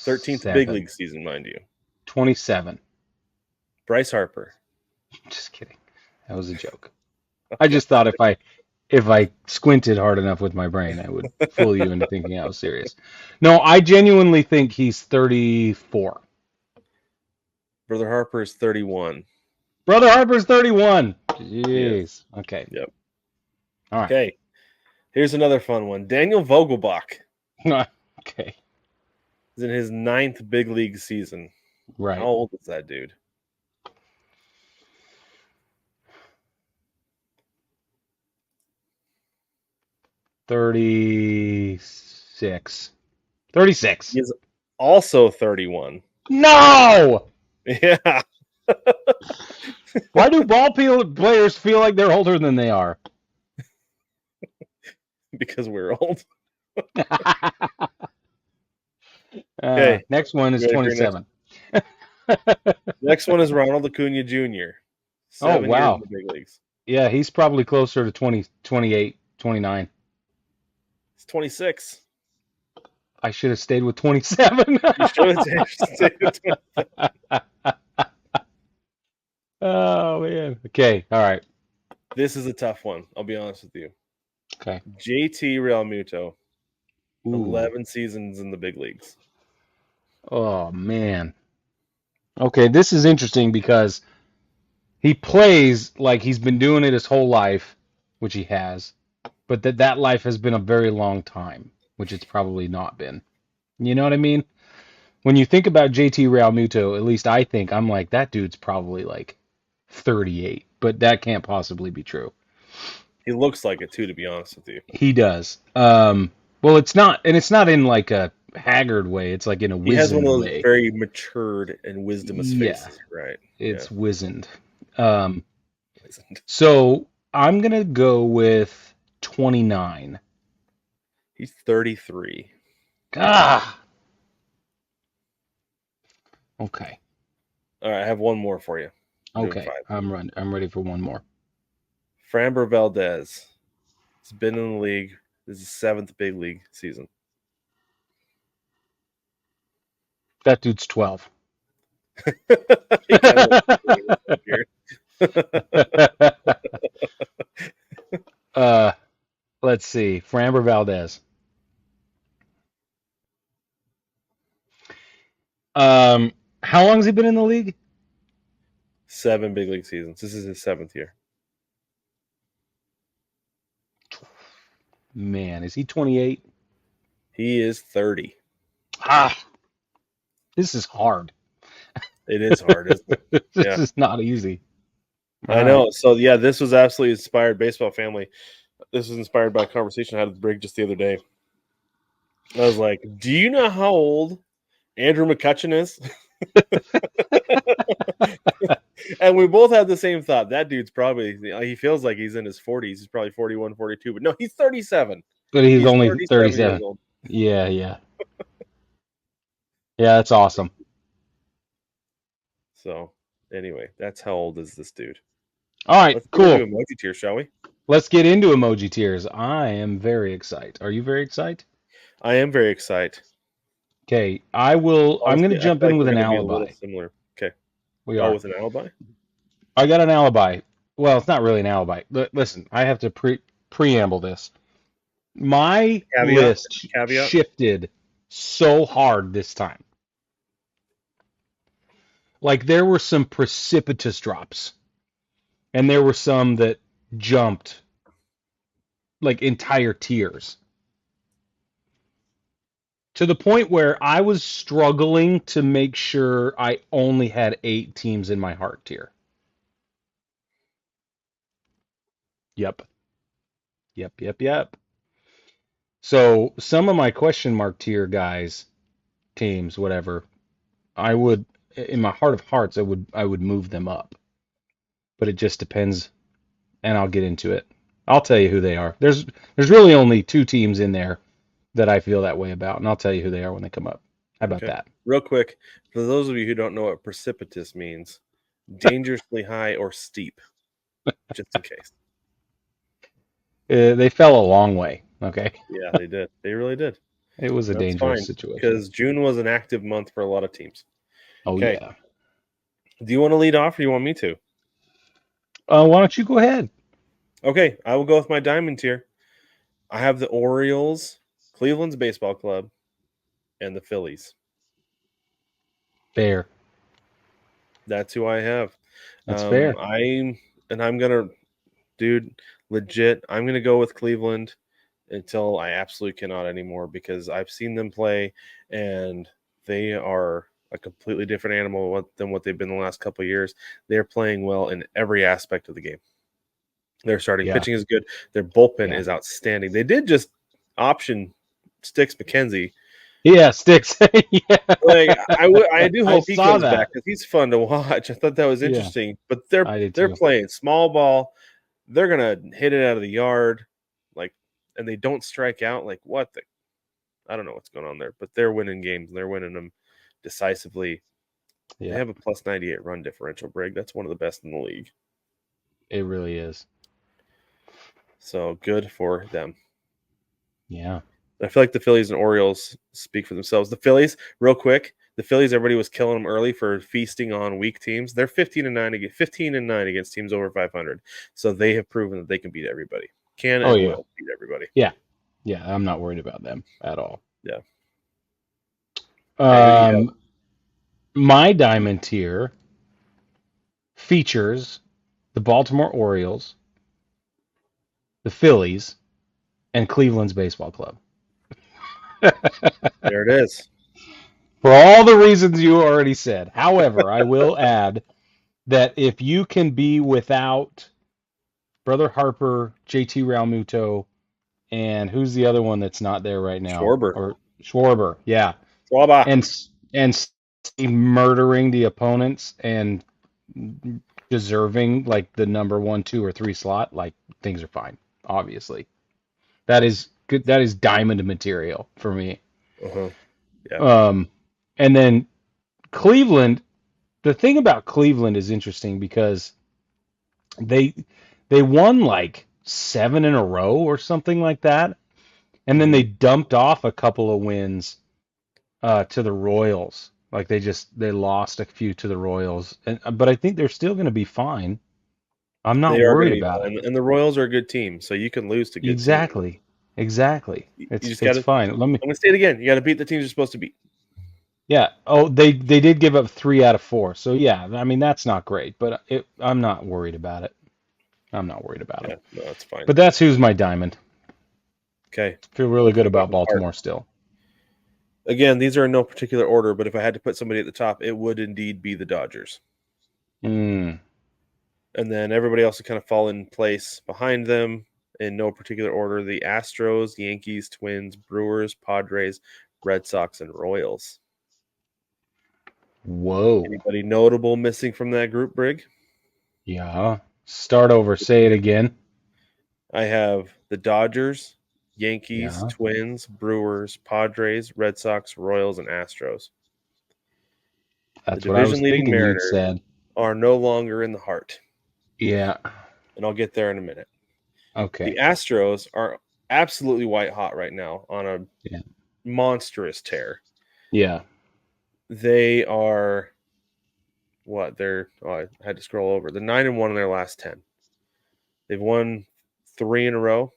13th big league season, mind you. 27. Bryce Harper. Just kidding. That was a joke. I just thought if I squinted hard enough with my brain, I would fool you into thinking I was serious. No, I genuinely think he's 34. Brother Harper is 31. Brother Harper's 31. Jeez. Yeah. Okay. Yep. All right. Okay. Here's another fun one. Daniel Vogelbach. Okay. He's in his 9th big league season. Right. How old is that dude? $36. 36. He is also 31. No! Yeah. Why do players feel like they're older than they are? Because we're old. Okay. Next one is You ready for your 27. Next one is Ronald Acuna Jr. 7 years wow. in the big leagues. Yeah, he's probably closer to 20, 28, 29. He's 26. I should have stayed with 27. You should have stayed with 27. Oh, man. Okay. All right. This is a tough one. I'll be honest with you. Okay. JT Realmuto, Ooh. 11 seasons in the big leagues. Oh, man. Okay, this is interesting because he plays like he's been doing it his whole life, which he has, but that life has been a very long time, which it's probably not been. You know what I mean? When you think about JT Realmuto, at least I think, I'm like, that dude's probably like 38, but that can't possibly be true. He looks like it too, to be honest with you. He does. Well, it's not in like a haggard way. It's like in a wizened way. He has one of those very matured and wisdomous faces, right? It's wizened. So I'm gonna go with 29. He's 33. Ah. Okay. All right, I have one more for you. Okay. I'm ready for one more. Framber Valdez. He's been in the league. This is his 7th big league season. That dude's 12. Let's see. Framber Valdez. How long has he been in the league? 7 big league seasons. This is his 7th year. Man, is he 28? He is 30. This is hard. It is hard, isn't it? This is not easy. I know. So, yeah, this was absolutely inspired. Baseball family. This was inspired by a conversation I had with Brig just the other day. I was like, do you know how old Andrew McCutchen is? And we both had the same thought. That dude's probably, he feels like he's in his 40s. He's probably 41, 42. But no, he's 37. But he's only 37. Years old. Yeah. Yeah, that's awesome. So, anyway, that's how old is this dude. All right, Let's cool. Let's do emoji tier, shall we? Let's get into emoji tiers. I am very excited. Are you very excited? I am very excited. Okay, I'm going to jump in with an alibi. Similar. Okay. We are. With an alibi? I got an alibi. Well, it's not really an alibi. Listen, I have to preamble this. My list shifted so hard this time. Like, there were some precipitous drops. And there were some that jumped like entire tiers. To the point where I was struggling to make sure I only had 8 teams in my heart tier. Yep. So some of my question mark tier guys, teams, whatever, I would, in my heart of hearts, I would move them up. But it just depends, and I'll get into it. I'll tell you who they are. There's really only 2 teams in there that I feel that way about, and I'll tell you who they are when they come up. How about that? Real quick, for those of you who don't know what precipitous means, dangerously high or steep, just in case. They fell a long way, okay? Yeah, they did. They really did. It was a dangerous situation. Because June was an active month for a lot of teams. Oh, yeah. Do you want to lead off, or do you want me to? Why don't you go ahead? Okay, I will go with my diamond tier. I have the Orioles, Cleveland's baseball club, and the Phillies. Fair. That's who I have. That's fair. I'm gonna, legit. I'm gonna go with Cleveland until I absolutely cannot anymore, because I've seen them play, and they are a completely different animal than what they've been the last couple of years. They're playing well in every aspect of the game. Their starting pitching is good. Their bullpen is outstanding. They did just option Sticks McKenzie. Yeah, Sticks. Yeah. Like I do hope he comes that. back because he's fun to watch. I thought that was interesting. But they're playing small ball. They're gonna hit it out of the yard, and they don't strike out. Like what the? I don't know what's going on there, but they're winning games and they're winning them decisively. Yeah. They have a plus 98 run differential, Brig. That's one of the best in the league. It really is. So good for them. Yeah. I feel like the Phillies and Orioles speak for themselves. The Phillies, real quick, everybody was killing them early for feasting on weak teams. They're 15-9 against teams over 500. So they have proven that they can beat everybody. Will beat everybody. Yeah. Yeah, I'm not worried about them at all. Yeah. My diamond tier features the Baltimore Orioles, the Phillies, and Cleveland's baseball club. There it is. For all the reasons you already said. However, I will add that if you can be without Brother Harper, JT Realmuto, and who's the other one that's not there right now? Schwarber, yeah. Schwarber. And murdering the opponents and deserving like the number 1, 2, or 3 slot, like things are fine. Obviously, that is good. That is diamond material for me. Yeah. And then Cleveland. The thing about Cleveland is interesting because they won like 7 in a row or something like that, and then they dumped off a couple of wins to the Royals. Like they lost a few to the Royals, but I think they're still going to be fine. I'm not worried about it. And the Royals are a good team, so you can lose to good teams. Exactly. It's fine. I'm going to say it again. You got to beat the teams you're supposed to beat. Yeah. Oh, they did give up 3 out of 4. So yeah, I mean that's not great, but I'm not worried about it. it. No, that's fine. But that's who's my diamond. Okay. Feel really good about Baltimore still. Again, these are in no particular order, but if I had to put somebody at the top, it would indeed be the Dodgers. And then everybody else would kind of fall in place behind them in no particular order. The Astros, Yankees, Twins, Brewers, Padres, Red Sox, and Royals. Whoa. Anybody notable missing from that group, Brig? Yeah. Start over. Say it again. I have the Dodgers, Yankees, Twins, Brewers, Padres, Red Sox, Royals, and Astros. That's what I was thinking you said. Are no longer in the heart. Yeah. And I'll get there in a minute. Okay. The Astros are absolutely white hot right now on a monstrous tear. Yeah. They are I had to scroll over. They're 9-1 in their last 10. They've won 3 in a row.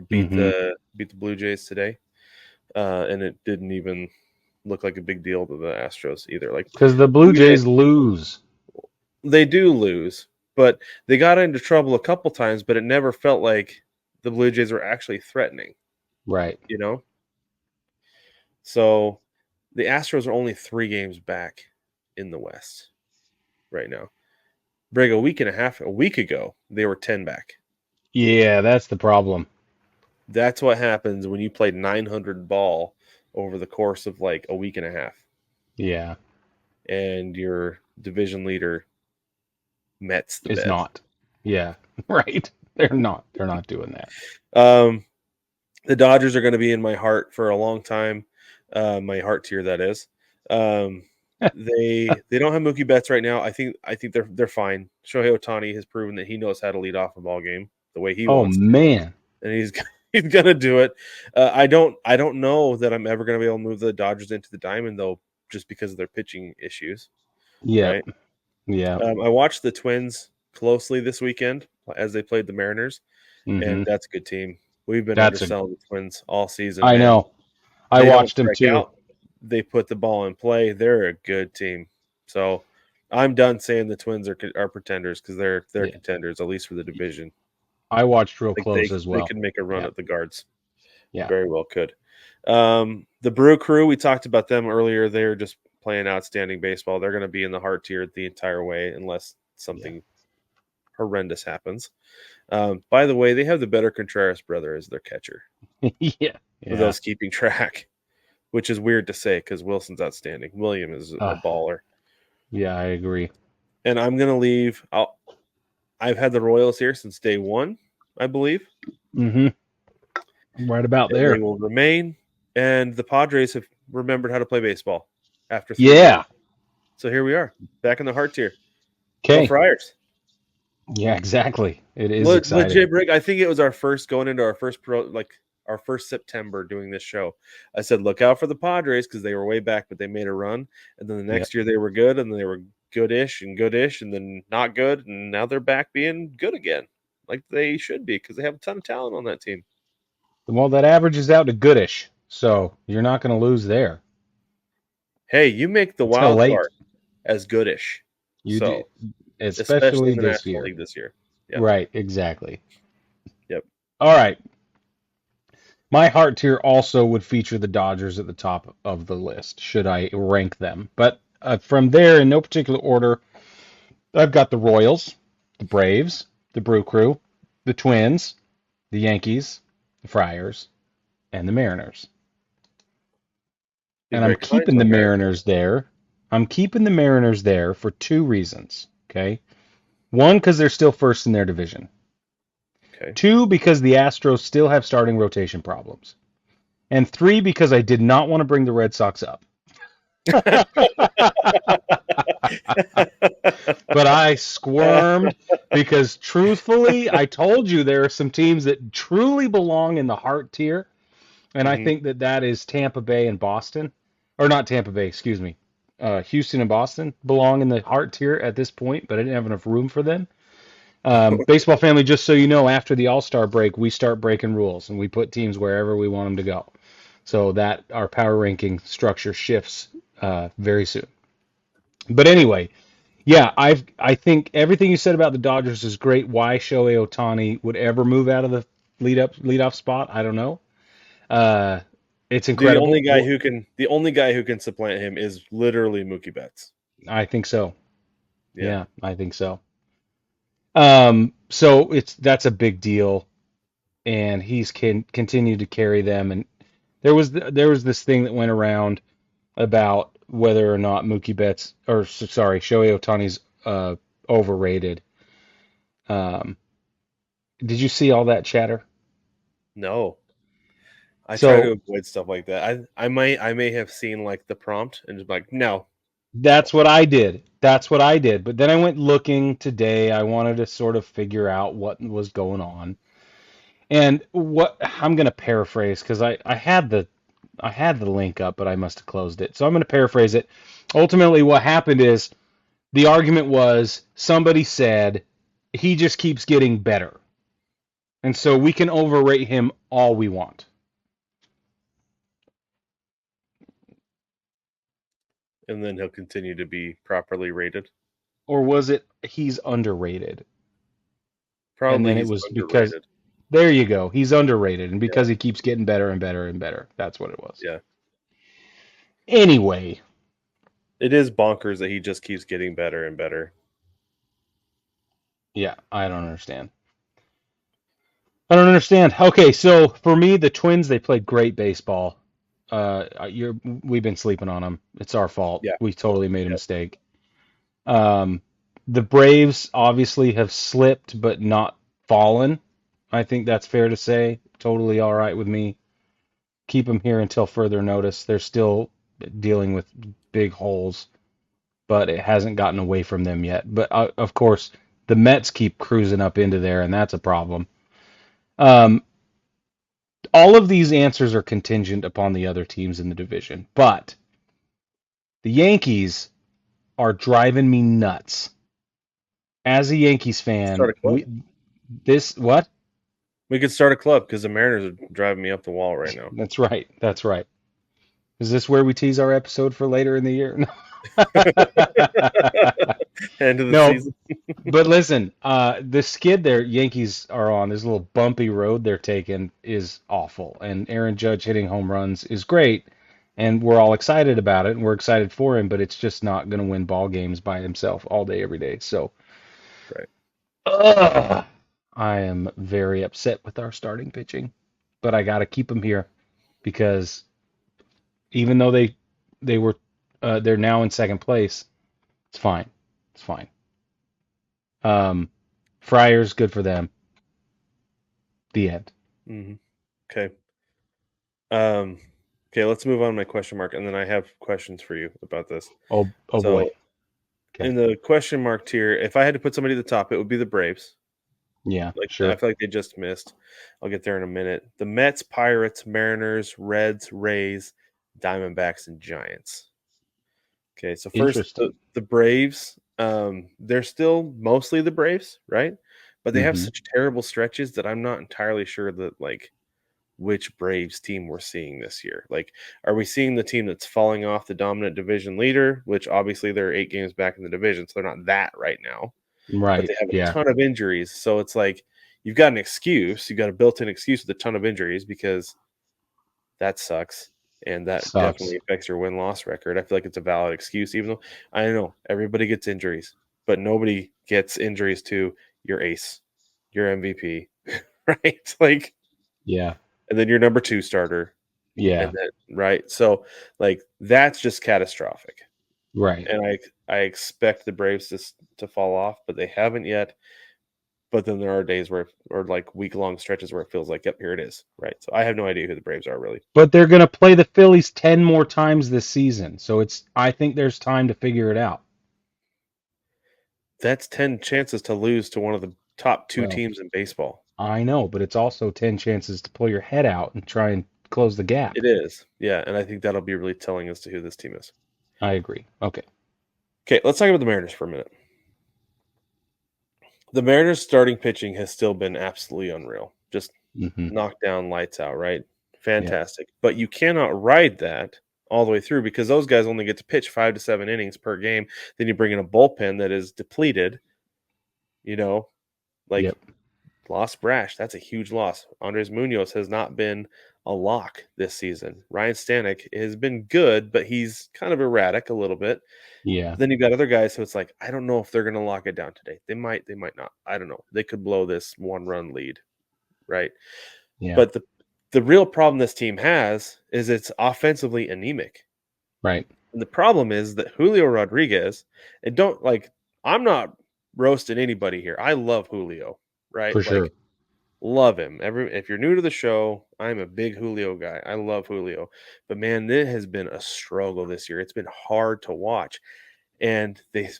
Beat the Blue Jays today. And it didn't even look like a big deal to the Astros either. Like because the Blue Jays lose. They do lose, but they got into trouble a couple times, but it never felt like the Blue Jays were actually threatening. Right. You know? So the Astros are only 3 games back in the West right now. Brig, a week ago, they were 10 back. Yeah, that's the problem. That's what happens when you play 900 ball over the course of like a week and a half. Yeah. And your division leader Mets the bed. Not. Yeah, right. They're not doing that. The Dodgers are going to be in my heart for a long time. My heart tier, that is. They don't have Mookie Betts right now. I think they're fine. Shohei Ohtani has proven that he knows how to lead off a ball game the way he wants. Oh man. And he's gonna do it. I don't know that I'm ever gonna be able to move the Dodgers into the diamond though, just because of their pitching issues. Yeah. Right? Yeah. I watched the Twins closely this weekend as they played the Mariners, and that's a good team. We've been underselling the Twins all season. I know. I watched them too. They put the ball in play. They're a good team. So I'm done saying the Twins are pretenders because they're contenders, at least for the division. I watched real close as well. They could make a run at the guards. Yeah. Very well could. The Brew Crew, we talked about them earlier. They're just playing outstanding baseball. They're going to be in the heart tier the entire way unless something horrendous happens. By the way, they have the better Contreras brother as their catcher. Yeah. For those keeping track, which is weird to say because Wilson's outstanding. William is a baller. Yeah, I agree. And I'm going to leave. I've had the Royals here since day one, I believe. Mm-hmm. Right about there. They will remain. And the Padres have remembered how to play baseball after 3 years. So here we are, back in the heart tier. Okay. Go Friars. Yeah, exactly. It is exciting. Legit, Brig. I think it was our first our first September doing this show. I said, look out for the Padres because they were way back, but they made a run. And then the next year they were good, and they were goodish, and then not good. And now they're back being good again, like they should be because they have a ton of talent on that team. Well, that averages out to goodish, so you're not going to lose there. Hey, you make the wild card as goodish. You do, especially in the this National year. League this year. Yep. Right, exactly. Yep. All right. My heart tier also would feature the Dodgers at the top of the list, should I rank them. But from there, in no particular order, I've got the Royals, the Braves, the Brew Crew, the Twins, the Yankees, the Friars, and the Mariners. And I'm keeping the Mariners there. I'm keeping the Mariners there for 2 reasons, okay? 1, because they're still first in their division. Okay. 2, because the Astros still have starting rotation problems. And 3, because I did not want to bring the Red Sox up. But I squirmed because truthfully, I told you there are some teams that truly belong in the heart tier. And I think that is Tampa Bay and Boston. Or not Tampa Bay, excuse me. Houston and Boston belong in the heart tier at this point, but I didn't have enough room for them. Baseball family, just so you know, after the All-Star break, we start breaking rules and we put teams wherever we want them to go. So that our power ranking structure shifts very soon. But anyway, yeah, I think everything you said about the Dodgers is great. Why Shohei Ohtani would ever move out of the leadoff spot, I don't know. It's incredible. The only guy who can supplant him is literally Mookie Betts. I think so. Yeah, I think so. So that's a big deal, and he's continued to carry them. And there was this thing that went around about whether or not Shohei Ohtani's overrated. Did you see all that chatter? No. I try to avoid stuff like that. I may have seen like the prompt and just like, no. That's what I did. But then I went looking today. I wanted to sort of figure out what was going on. And what I'm going to paraphrase because I had the link up, but I must have closed it. So I'm going to paraphrase it. Ultimately, what happened is the argument was somebody said he just keeps getting better. And so we can overrate him all we want. And then he'll continue to be properly rated. Or was it he's underrated? Probably. And then it was underrated. Because there you go. He's underrated. And because he keeps getting better and better and better. That's what it was. Yeah. Anyway. It is bonkers that he just keeps getting better and better. Yeah, I don't understand. Okay, so for me, the Twins, they played great baseball. We've been sleeping on them. It's our fault. Yeah. We totally made a mistake. The Braves obviously have slipped, but not fallen. I think that's fair to say. Totally all right with me. Keep them here until further notice. They're still dealing with big holes, but it hasn't gotten away from them yet. But of course, the Mets keep cruising up into there, and that's a problem. All of these answers are contingent upon the other teams in the division, but the Yankees are driving me nuts. As a Yankees fan, we could start a club because the Mariners are driving me up the wall right now. That's right. Is this where we tease our episode for later in the year? End of the season. But listen, the skid their Yankees are on, this little bumpy road they're taking, is awful. And Aaron Judge hitting home runs is great, and we're all excited about it, and we're excited for him, but it's just not going to win ball games by himself all day, every day. So, Right. ugh, I am very upset with our starting pitching, but I got to keep him here because even though they were they're now in second place, it's fine. It's fine. Friars, good for them. The end. Mm-hmm. Okay. Okay, let's move on to my question mark, and then I have questions for you about this. Oh So, boy. Okay. in the question mark tier, if I had to put somebody at the top, it would be the Braves. Yeah, Like I sure. feel like they just missed. I'll get there in a minute. The Mets, Pirates, Mariners, Reds, Rays, Diamondbacks, and Giants. Okay, so first Interesting. the Braves. They're still mostly the Braves, right? But they have Hmm. such terrible stretches that I'm not entirely sure that like which Braves team we're seeing this year. Like, are we seeing the team that's falling off the dominant division leader, which obviously they're 8 games back in the division, so they're not that right now, but Right. they have a Yeah. ton of injuries. So it's like you've got an excuse, you've got a built in excuse with a ton of injuries because that sucks. And that Sucks. definitely affects your win loss record. I feel like it's a valid excuse, even though I know everybody gets injuries, but nobody gets injuries to your ace, your MVP, right? Like, Yeah. and then your number two starter, and Yeah. then right. So like that's just catastrophic. Right. And I expect the Braves to fall off, but they haven't yet. But then there are days where, or like week long stretches where it feels like, yep, here it is. Right. So I have no idea who the Braves are really. But they're going to play the Phillies 10 more times this season. So I think there's time to figure it out. That's 10 chances to lose to one of the top two Well, teams in baseball. I know, but it's also 10 chances to pull your head out and try and close the gap. It is. Yeah. And I think that'll be really telling as to who this team is. I agree. Okay. Okay. Let's talk about the Mariners for a minute. The Mariners starting pitching has still been absolutely unreal. Just Hmm. knock down, lights out, right? Yeah. Fantastic. But you cannot ride that all the way through because those guys only get to pitch 5 to 7 innings per game. Then you bring in a bullpen that is depleted, you know, like Yep. lost Brash. That's a huge loss. Andres Munoz has not been a lock this season. Ryan Stanek has been good, but he's kind of erratic a little bit. Yeah. But then you've got other guys who it's like, I don't know if they're going to lock it down today. They might not. I don't know. They could blow this 1-run lead, right? Yeah. But the real problem this team has is it's offensively anemic. Right. And the problem is that Julio Rodriguez, and don't like, I'm not roasting anybody here. I love Julio, right? For sure. Like, love him. If you're new to the show, I'm a big Julio guy. I love Julio. But man, it has been a struggle this year. It's been hard to watch. And they've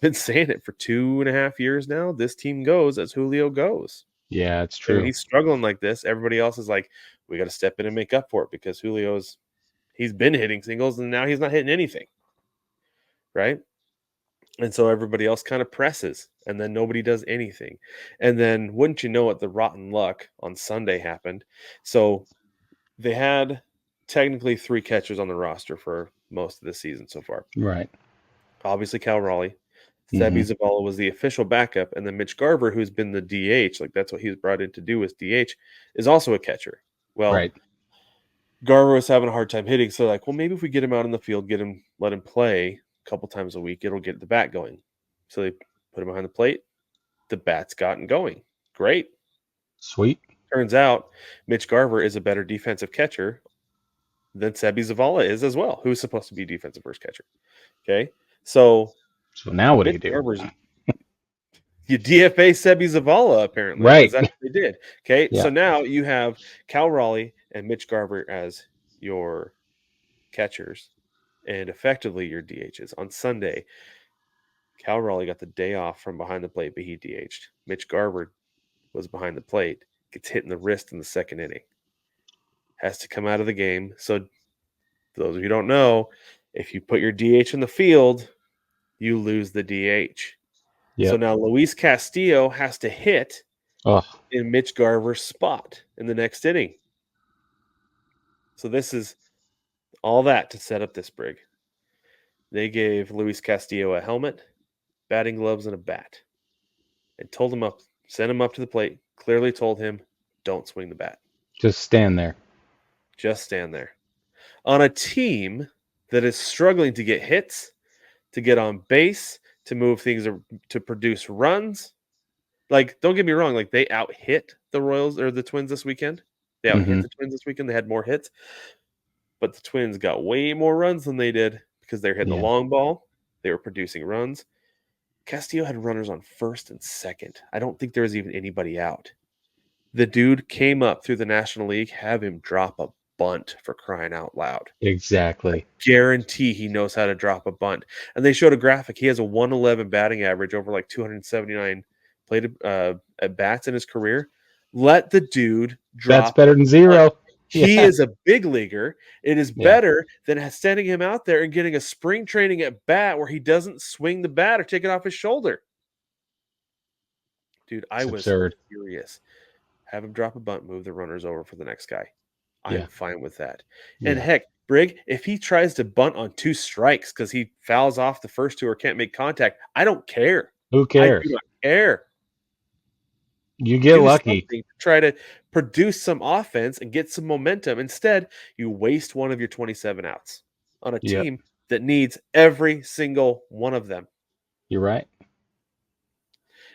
been saying it for 2.5 years now. This team goes as Julio goes. Yeah, it's And when true. he's struggling like this, everybody else is like, we got to step in and make up for it because he's been hitting singles and now he's not hitting anything. Right. And so everybody else kind of presses and then nobody does anything. And then wouldn't you know it, the rotten luck on Sunday happened. So they had technically 3 catchers on the roster for most of the season so far. Right. Obviously, Cal Raleigh. Hmm. Sebi Zavala was the official backup, and then Mitch Garver, who's been the DH, like that's what he's brought in to do with DH, is also a catcher. Well, Right. Garver was having a hard time hitting, so like, well, maybe if we get him out in the field, let him play a couple times a week, it'll get the bat going. So they put him behind the plate. The bat's gotten going. Great. Sweet. Turns out Mitch Garver is a better defensive catcher than Sebi Zavala is as well, who's supposed to be defensive first catcher. Okay, so So now what do Mitch you do? Garver's you DFA Sebi Zavala apparently because Right. that's what they did. Okay, Yeah. so now you have Cal Raleigh and Mitch Garver as your catchers and effectively your DHs. On Sunday, Cal Raleigh got the day off from behind the plate, but he DH'd. Mitch Garver was behind the plate, gets hit in the wrist in the second inning, has to come out of the game. So, for those of you who don't know, if you put your DH in the field, you lose the DH. So Yep. now Luis Castillo has to hit Oh, in Mitch Garver's spot in the next inning. So this is all that to set up this Brig. They gave Luis Castillo a helmet, batting gloves, and a bat, and sent him up to the plate. Clearly told him, "Don't swing the bat. just stand there. Just stand there." on a team that is struggling to get hits, to get on base, to move things, to produce runs. Like, don't get me wrong, like they out-hit the Royals or the Twins this weekend. They out-hit the Twins this weekend. They had more hits, but the Twins got way more runs than they did because they were hitting the long ball. They were producing runs. Castillo had runners on first and second. I don't think there was even anybody out. The dude came up through the National League, have him drop a bunt, for crying out loud. Exactly. Guarantee he knows how to drop a bunt. And they showed a graphic. He has a 111 batting average over like 279 played at bats in his career. Let the dude drop. That's better than zero. He is a big leaguer. It is better than sending him out there and getting a spring training at bat where he doesn't swing the bat or take it off his shoulder. Dude, I was furious. Have him drop a bunt, move the runners over for the next guy. I'm fine with that. And heck, Brig, if he tries to bunt on 2 strikes because he fouls off the first 2 or can't make contact, I don't care. Who cares? I do not care. You get lucky. To try to produce some offense and get some momentum. Instead, you waste one of your 27 outs on a team that needs every single one of them. You're right.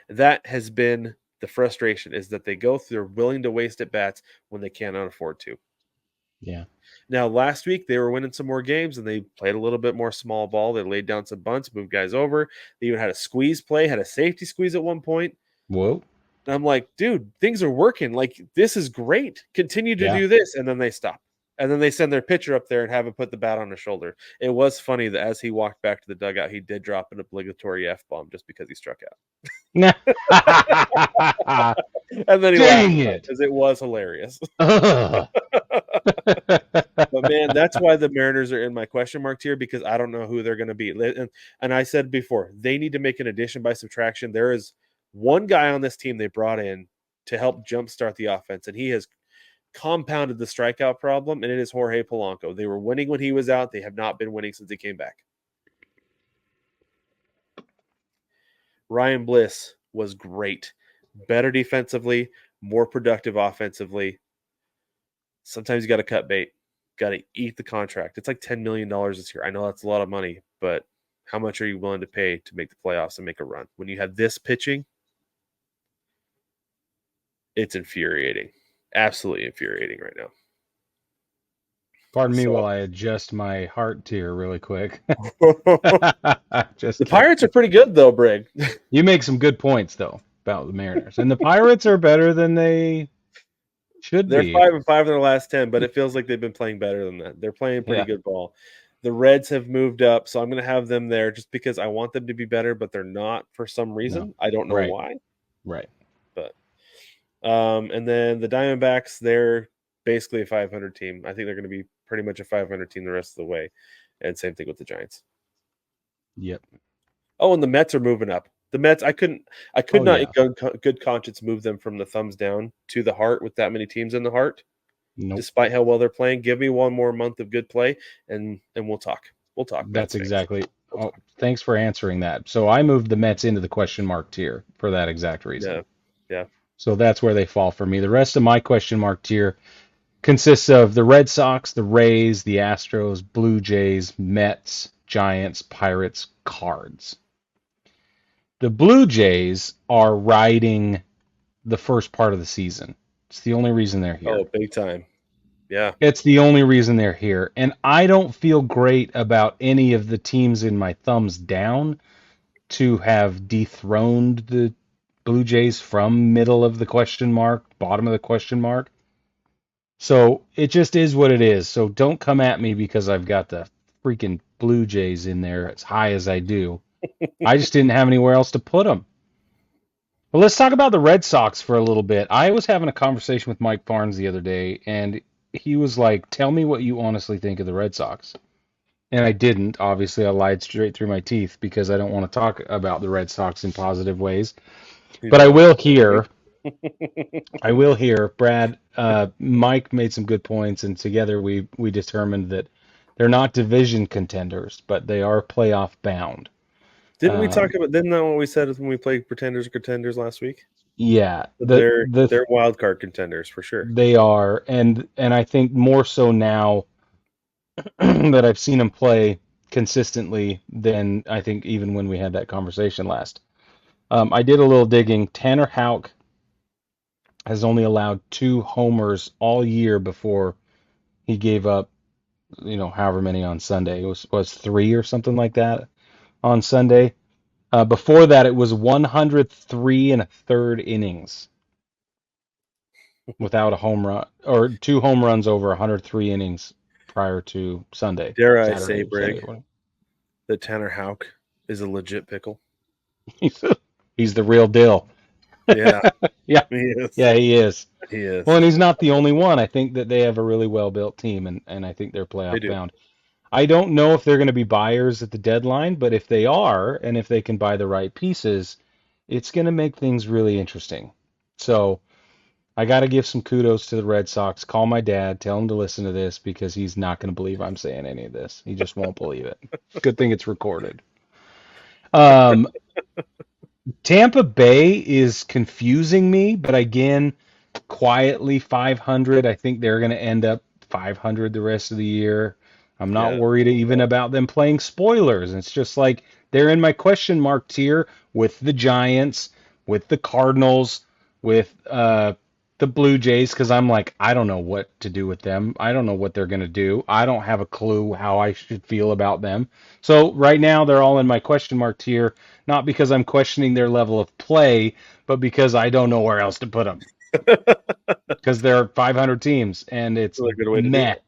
That has been the frustration, is that they're willing to waste at bats when they cannot afford to. Yeah. Now, last week, they were winning some more games, and they played a little bit more small ball. They laid down some bunts, moved guys over. They even had a squeeze play, had a safety squeeze at one point. Whoa. And I'm like, dude, things are working. Like, this is great. Continue to do this. And then they stop. And then they send their pitcher up there and have him put the bat on his shoulder. It was funny that as he walked back to the dugout, he did drop an obligatory F-bomb just because he struck out. And then he laughed because it was hilarious. But man, that's why the Mariners are in my question mark tier, because I don't know who they're going to beat. And I said before, they need to make an addition by subtraction. There is one guy on this team they brought in to help jumpstart the offense, and he has compounded the strikeout problem, and it is Jorge Polanco. They were winning when he was out. They have not been winning since he came back. Ryan Bliss was great. Better defensively, more productive offensively. Sometimes you got to cut bait. Got to eat the contract. It's like $10 million this year. I know that's a lot of money, but how much are you willing to pay to make the playoffs and make a run? When you have this pitching, it's infuriating. Absolutely infuriating right now. Pardon me while I adjust my heart tier really quick. The Pirates are pretty good, though, Brig. You make some good points, though, about the Mariners. And the Pirates are better than they should be. They're 5-5 in their last 10, but it feels like they've been playing better than that. They're playing pretty good ball. The Reds have moved up, so I'm going to have them there just because I want them to be better, but they're not for some reason. No. I don't know why. Right. But and then the Diamondbacks, they're basically a 500 team. I think they're going to be pretty much a 500 team the rest of the way. And same thing with the Giants. Yep. Oh, and the Mets are moving up. The Mets, I could not in good conscience move them from the thumbs down to the heart with that many teams in the heart. Nope. Despite how well they're playing. Give me one more month of good play, and we'll talk. We'll talk. That's exactly. Thanks for answering that. So I moved the Mets into the question mark tier for that exact reason. Yeah. So that's where they fall for me. The rest of my question mark tier consists of the Red Sox, the Rays, the Astros, Blue Jays, Mets, Giants, Pirates, Cards. The Blue Jays are riding the first part of the season. It's the only reason they're here. Oh, big time. Yeah. It's the only reason they're here. And I don't feel great about any of the teams in my thumbs down to have dethroned the Blue Jays from middle of the question mark, bottom of the question mark. So it just is what it is. So don't come at me because I've got the freaking Blue Jays in there as high as I do. I just didn't have anywhere else to put them. Well, let's talk about the Red Sox for a little bit. I was having a conversation with Mike Barnes the other day, and he was like, tell me what you honestly think of the Red Sox. And I didn't. Obviously, I lied straight through my teeth because I don't want to talk about the Red Sox in positive ways. But I will hear. Brad, Mike made some good points, and together we determined that they're not division contenders, but they are playoff bound. Didn't we talk about? Didn't that what we said when we played pretenders or contenders last week? Yeah, they're wild card contenders for sure. They are, and I think more so now that I've seen him play consistently than I think even when we had that conversation last. I did a little digging. Tanner Houck has only allowed 2 homers all year before he gave up, however many on Sunday. It was 3 or something like that on Sunday. Before that, it was 103 and a third innings without a home run, or 2 home runs over 103 innings prior to Sunday, Dare I say, Saturday Brig, morning. that Tanner Houck is a legit pickle? He's the real deal. Yeah, Yeah, he is. yeah, he is. He is. Well, and he's not the only one. I think that they have a really well-built team, and I think they're They playoff do. bound. I don't know if they're going to be buyers at the deadline, but if they are, and if they can buy the right pieces, it's going to make things really interesting. So I got to give some kudos to the Red Sox. Call my dad, tell him to listen to this because he's not going to believe I'm saying any of this. He just won't believe it. Good thing it's recorded. Um, Tampa Bay is confusing me, but again, quietly 500. I think they're going to end up 500 the rest of the year. I'm not Yeah. worried even about them playing spoilers. It's just like they're in my question mark tier with the Giants, with the Cardinals, with the Blue Jays, because I'm like, I don't know what to do with them. I don't know what they're going to do. I don't have a clue how I should feel about them. So right now, they're all in my question mark tier, not because I'm questioning their level of play, but because I don't know where else to put them. Because there are 500 teams, and it's Really good way to do meh. it.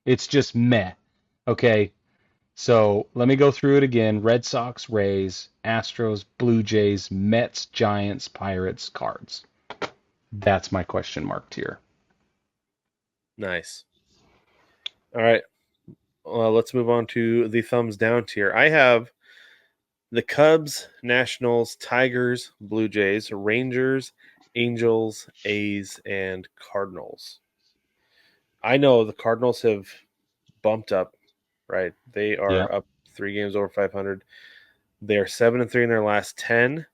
It's just meh. Okay, so let me go through it again. Red Sox, Rays, Astros, Blue Jays, Mets, Giants, Pirates, Cards. That's my question mark tier. Nice. All right. Let's move on to the thumbs down tier. I have the Cubs, Nationals, Tigers, Blue Jays, Rangers, Angels, A's, and Cardinals. I know the Cardinals have bumped up, right? They Yeah, are up 3 games over 500. They are 7-3 in their last 10,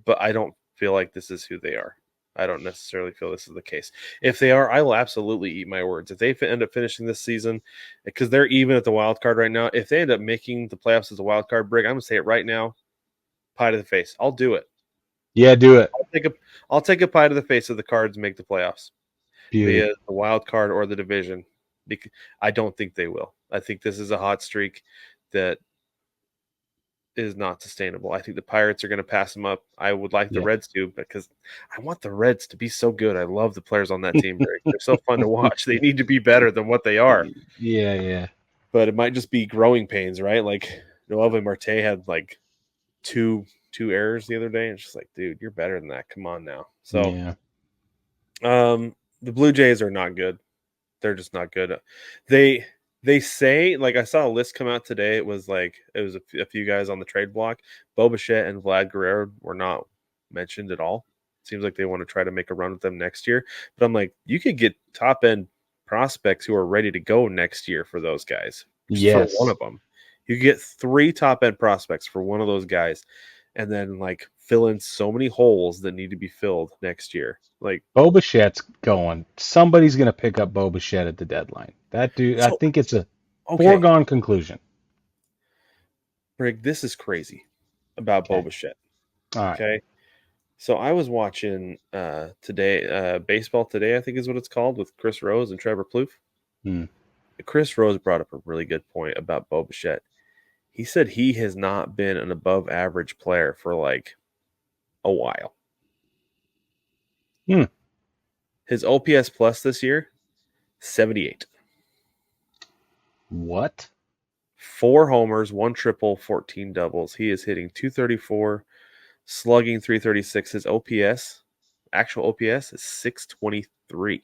but I don't feel like this is who they are. I don't necessarily feel this is the case. If they are, I will absolutely eat my words. If they end up finishing this season, because they're even at the wild card right now, if they end up making the playoffs as a wild card, Brig, I'm gonna say it right now, pie to the face. I'll do it. yeah, do it. I'll take a pie to the face if the Cards make the playoffs, be Beauty. it the wild card or the division. Because I don't think they will. I think this is a hot streak that is not sustainable. I think the Pirates are going to pass them up. I would like the Yeah. Reds to, because I want the Reds to be so good. I love the players on that team. They're so fun to watch. They need to be better than what they are. Yeah, yeah, But it might just be growing pains, right? Like Noelvi Marte had like two errors the other day, and it's just like, dude, you're better than that. Come on now. So, yeah. the Blue Jays are not good. They're just not good. They say, like, I saw a list come out today. It was a few guys on the trade block. Bo Bichette and Vlad Guerrero were not mentioned at all. Seems like they want to try to make a run with them next year. But I'm like, you could get top end prospects who are ready to go next year for those guys. Just for one Yes. of them. You could get 3 top end prospects for one of those guys, and then like fill in so many holes that need to be filled next year. Like, Bo Bichette's going. Somebody's going to pick up Bo Bichette at the deadline. That dude, I so think it's a okay, foregone conclusion. Rick, this is crazy about Bo Okay. Bichette. All right. Okay. So I was watching today, Baseball Today, I think is what it's called, with Chris Rose and Trevor Plouffe. Hmm. Chris Rose brought up a really good point about Bo Bichette. He said he has not been an above average player for like a while. Hmm. His OPS plus this year, 78. What? 4 homers, 1 triple, 14 doubles. He is hitting 234, slugging 336. His OPS, actual OPS, is 623.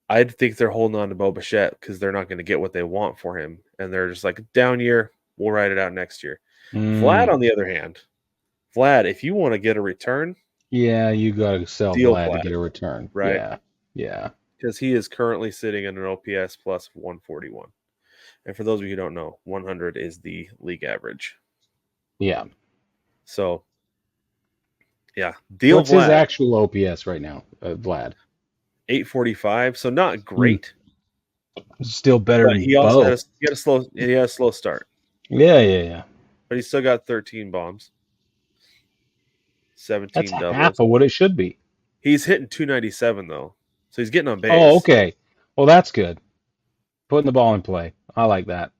I think they're holding on to Bo Bichette because they're not going to get what they want for him. And they're just like, down year, we'll ride it out next year. Vlad, Hmm. on the other hand, Vlad, if you want to get a return, Yeah, you got to sell deal Vlad to Vlad, get a return. right? Yeah. Yeah. Because he is currently sitting at an OPS plus 141. And for those of you who don't know, 100 is the league average. Yeah. So, yeah, deal What's his Vlad, actual OPS right now, Vlad? 845. So not Hmm. great, Still better But than he also had both. a slow start. Yeah. But he still got 13 bombs, That's 17 half doubles. of what it should be. He's hitting 297 though, so he's getting on base. Oh, okay. Well, that's good. Putting the ball in play. I like that.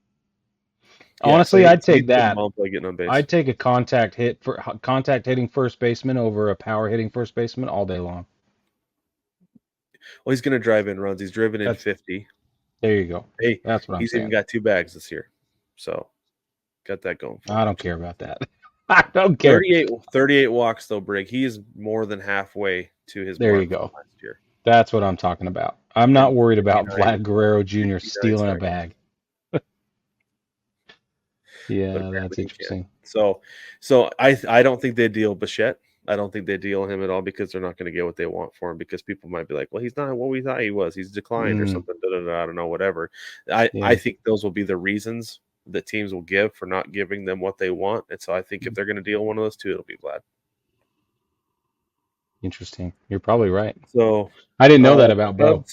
Yeah, Honestly, so I'd he's take getting that. ball play, getting on base. I'd take a contact hitting first baseman over a power hitting first baseman all day long. Well, he's going to drive in runs. He's driven in 50. There you go. Hey, That's what I'm he's saying. even got 2 bags this year, so got that going for him. I don't care about that. I don't care. 38 walks though, Brig. He is more than halfway to his There mark you go. from last year. That's what I'm talking about. I'm not worried about 59 Vlad Guerrero Jr. stealing a bag. Yeah, that's interesting. So I don't think they deal Bichette. I don't think they deal him at all because they're not going to get what they want for him because people might be like, well, he's not what we thought he was. He's declined or something. I don't know, whatever. I think those will be the reasons that teams will give for not giving them what they want. And so I think if they're going to deal one of those two, it'll be Vlad. Interesting. You're probably right. So I didn't know that about Bo.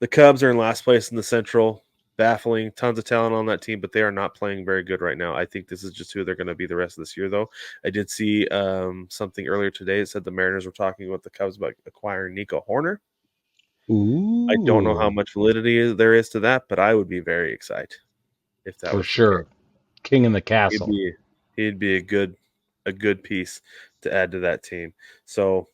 The Cubs are in last place in the Central. Baffling. Tons of talent on that team, but they are not playing very good right now. I think this is just who they're going to be the rest of this year, though. I did see something earlier today that said the Mariners were talking with the Cubs about acquiring Nico Horner. Ooh. I don't know how much validity there is to that, but I would be very excited if that was for sure. King in the castle. He'd be a good piece to add to that team. So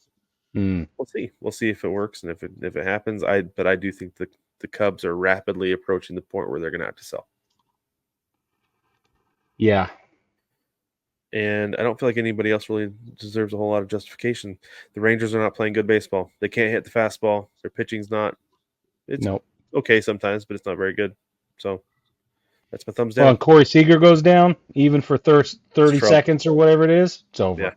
we'll see. We'll see if it works and if it happens. But I do think the Cubs are rapidly approaching the point where they're going to have to sell. Yeah. And I don't feel like anybody else really deserves a whole lot of justification. The Rangers are not playing good baseball. They can't hit the fastball. Their pitching's not. It's okay sometimes, but it's not very good. So that's my thumbs down. Well, and Corey Seager goes down, even for 30 seconds or whatever it is. It's over.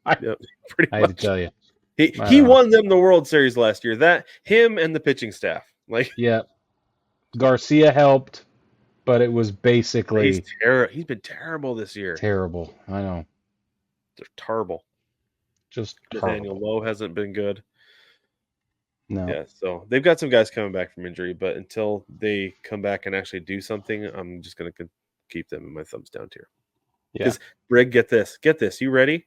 Yeah. Pretty much. I had to tell you. He won them the World Series last year. That him and the pitching staff. Yeah. Garcia helped, but it was basically he's been terrible this year. Terrible. I know. They're terrible. Just Nathaniel Lowe hasn't been good. No. Yeah, so they've got some guys coming back from injury, but until they come back and actually do something, I'm just going to keep them in my thumbs down tier. Because Brig, get this. You ready?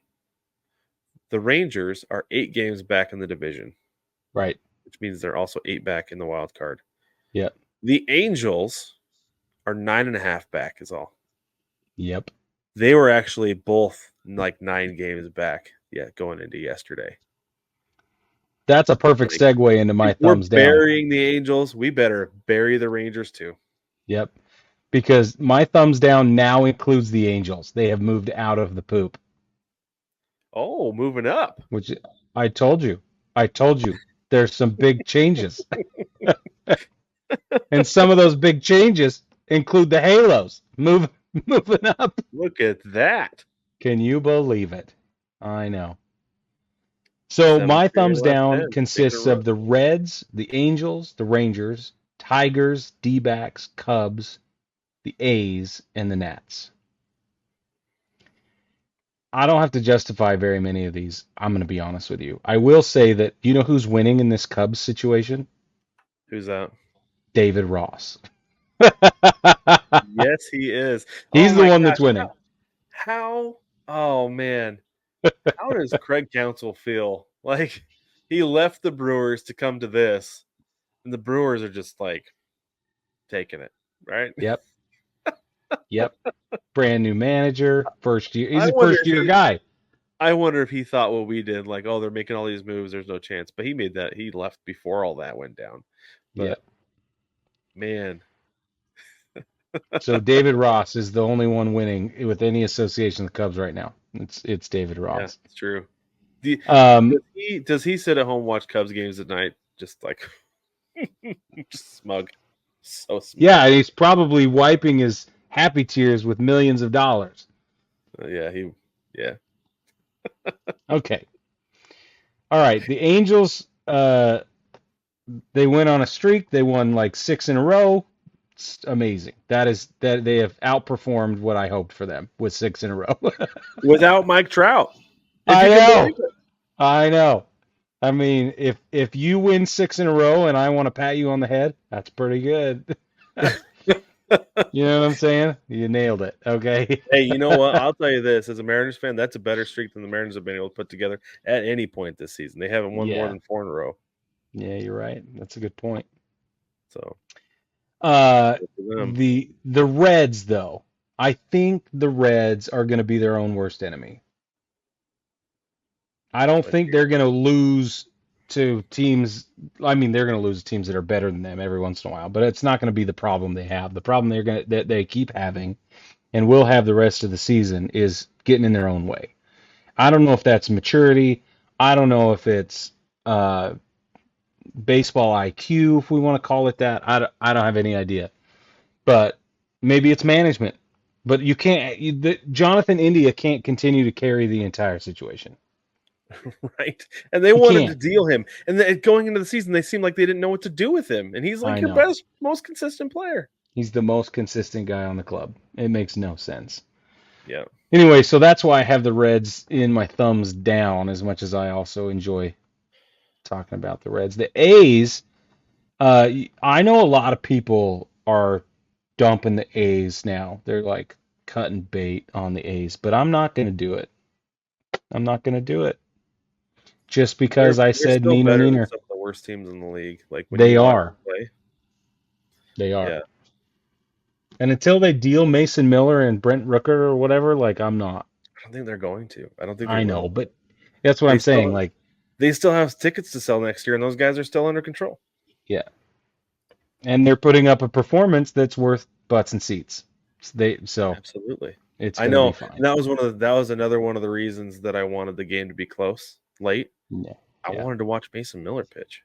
The Rangers are 8 games back in the division. Right. Which means they're also 8 back in the wild card. Yep. The Angels are 9.5 back is all. Yep. They were actually both 9 games back going into yesterday. That's a perfect segue into my thumbs down. We're burying the Angels. We better bury the Rangers too. Yep. Because my thumbs down now includes the Angels. They have moved out of the poop. Oh, moving up. Which I told you. There's some big changes. And some of those big changes include the Halos moving up. Look at that. Can you believe it? I know. So my thumbs down consists of the Reds, the Angels, the Rangers, Tigers, D-backs, Cubs, the A's, and the Nats. I don't have to justify very many of these. I'm going to be honest with you. I will say that you know who's winning in this Cubs situation? Who's that? David Ross. Yes, he is. He's the one that's winning. How? Oh, man. How does Craig Counsell feel? Like, he left the Brewers to come to this, and the Brewers are just, taking it, right? Yep. Brand new manager, first year. He's a first-year guy. I wonder if he thought what we did, they're making all these moves, there's no chance. But he made that. He left before all that went down. But, man. So David Ross is the only one winning with any association of the Cubs right now. It's David Ross. Yeah, it's true. Does he sit at home watch Cubs games at night just just smug? So smug. Yeah, and he's probably wiping his happy tears with millions of dollars. Yeah. Okay. All right. The Angels, they went on a streak. They won 6 in a row. It's amazing. That they have outperformed what I hoped for them with 6 in a row. Without Mike Trout. I know. I mean, if you win 6 in a row and I want to pat you on the head, that's pretty good. You know what I'm saying? You nailed it. Okay. Hey, you know what? I'll tell you this: as a Mariners fan, that's a better streak than the Mariners have been able to put together at any point this season. They haven't won more Yeah. than 4 in a row. Yeah, you're right. That's a good point. So good for them. The Reds though. I think the Reds are going to be their own worst enemy. I don't think they're going to lose to teams. I mean, they're going to lose to teams that are better than them every once in a while, but it's not going to be the problem they have. The problem that they keep having and will have the rest of the season is getting in their own way. I don't know if that's maturity. I don't know if it's baseball IQ, if we want to call it that. I don't have any idea. But maybe it's management. But you can't. Jonathan India can't continue to carry the entire situation. Right? And they He wanted to can't. deal him. And then going into the season, they seemed like they didn't know what to do with him. And he's like I your know. best, most consistent player. He's the most consistent guy on the club. It makes no sense. Yeah. Anyway, so that's why I have the Reds in my thumbs down as much as I also enjoy talking about the Reds. The A's, I know a lot of people are dumping the A's now. They're like cutting bait on the A's, but I'm not going to do it. I'm not going to do it. Just because I They're said still Nino better than Niner. some of the worst teams in the league. Like when They you watch are. them play. They are. Yeah. And until they deal Mason Miller and Brent Rooker or whatever, like I'm not. I don't think they're going to. I don't think they I will. know, but that's what They I'm saying. still Like, they still have tickets to sell next year, and those guys are still under control. yeah. And they're putting up a performance that's worth butts and seats. So Absolutely. it's I going to be know. fine. And that was another one of the reasons that I wanted the game to be close late. Yeah. I wanted to watch Mason Miller pitch.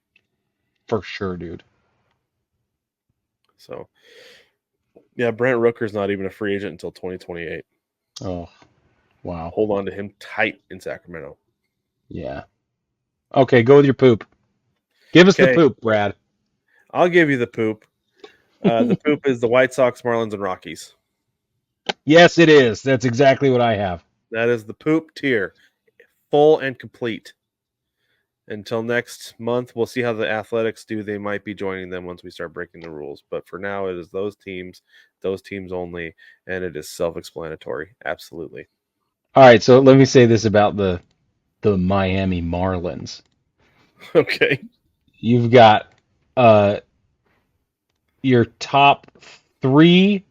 For sure, dude. So yeah, Brent Rooker's not even a free agent until 2028. Oh, wow. Hold on to him tight in Sacramento. Yeah. Okay, go with your poop. Give us the Okay. poop, Brad. I'll give you the poop. The poop is the White Sox, Marlins, and Rockies. Yes, it is. That's exactly what I have. That is the poop tier, full and complete. Until next month, we'll see how the Athletics do. They might be joining them once we start breaking the rules. But for now, it is those teams only, and it is self-explanatory. Absolutely. All right, so let me say this about the Miami Marlins. Okay. You've got your top 3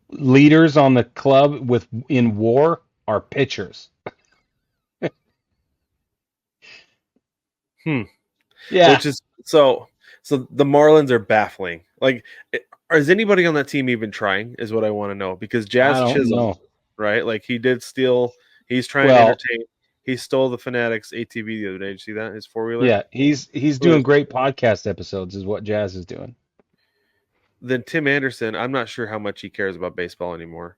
leaders on the club in WAR are pitchers. Yeah. Which is so the Marlins are baffling. Like, is anybody on that team even trying? Is what I want to know, because I Jazz don't Chisholm, know. right? Like he did steal. He's trying to Well, entertain. He stole the Fanatics ATV the other day. Did you see that? His 4-wheeler. yeah, he's doing great podcast episodes is what Jazz is doing. Then Tim Anderson, I'm not sure how much he cares about baseball anymore.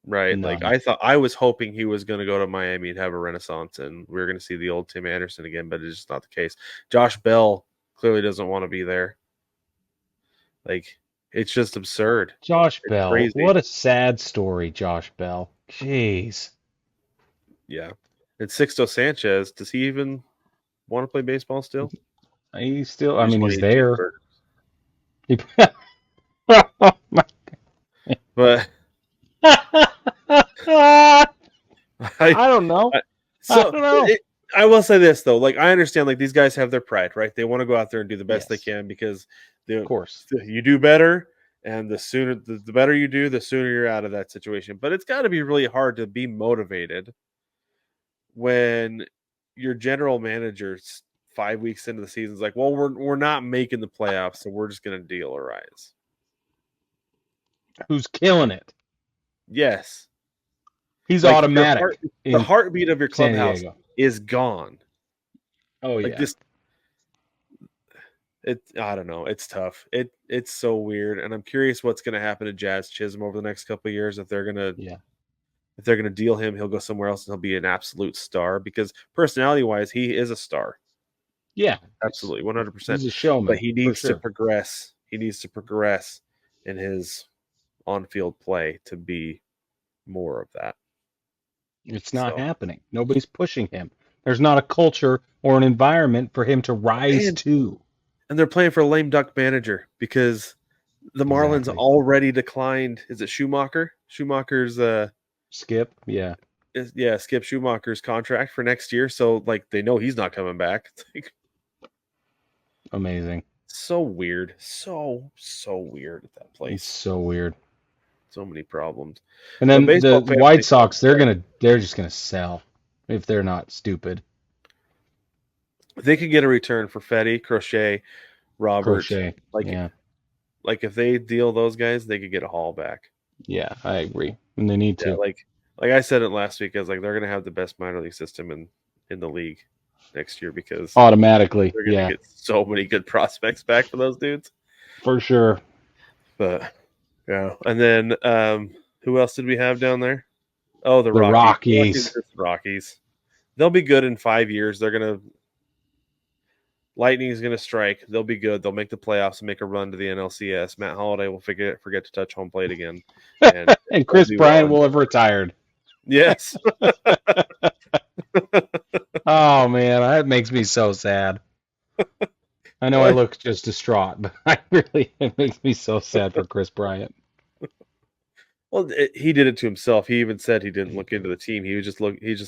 Right. None. Like I was hoping he was going to go to Miami and have a renaissance and we were going to see the old Tim Anderson again, but it's just not the case. Josh Bell clearly doesn't want to be there. Like, it's just absurd. Josh It's Bell. crazy. What a sad story, Josh Bell. Jeez. Yeah. And Sixto Sanchez, does he even want to play baseball still? He's still, He just wanna he's eat there. cheeseburgers. But I don't know. so I don't know. I will say this though, like I understand, like these guys have their pride, right? They want to go out there and do the best they Yes. can because Of course. you do better, and the better you do, the sooner you're out of that situation. But it's got to be really hard to be motivated when your general manager's 5 weeks into the season is like, well, we're not making the playoffs, so we're just going to deal a rise. Who's killing it? Yes. He's Like, automatic. the heartbeat of your San clubhouse Diego. is gone. Oh, Like yeah. I don't know. It's tough. It's so weird, and I'm curious what's going to happen to Jazz Chisholm over the next couple of years. If they're gonna deal him, he'll go somewhere else and he'll be an absolute star because personality-wise, he is a star. Yeah. Absolutely, 100%. He's a showman. But he needs for sure. to progress. He needs to progress in his on-field play to be more of that. It's not So. happening. Nobody's pushing him. There's not a culture or an environment for him to rise And- to. And they're playing for a lame duck manager because the Marlins Exactly. already declined. Is it Schumacher? Schumacher's Skip, yeah. Skip Schumacher's contract for next year. So like they know he's not coming back. It's like Amazing. so weird. So weird at that It's place. so weird. So many problems. And then But the baseball family- White Sox, they're just gonna sell if they're not stupid. They could get a return for Fetty, Crochet, Robert. Crochet. Like if they deal those guys, they could get a haul back. Yeah, I agree. And they need to. Yeah, like I said it last week, I was like, they're gonna have the best minor league system in the league next year because Automatically. they're gonna Yeah, get so many good prospects back for those dudes. for sure. But yeah, and then who else did we have down there? Oh, the Rockies. Rockies. They'll be good in 5 years. Lightning is gonna strike. They'll be good. They'll make the playoffs and make a run to the NLCS. Matt Holliday will forget to touch home plate again. And, And Chris do Bryant well. will have retired. Yes. Oh man, that makes me so sad. I know I look just distraught, but it makes me so sad for Chris Bryant. Well, he did it to himself. He even said he didn't look into the team. He's just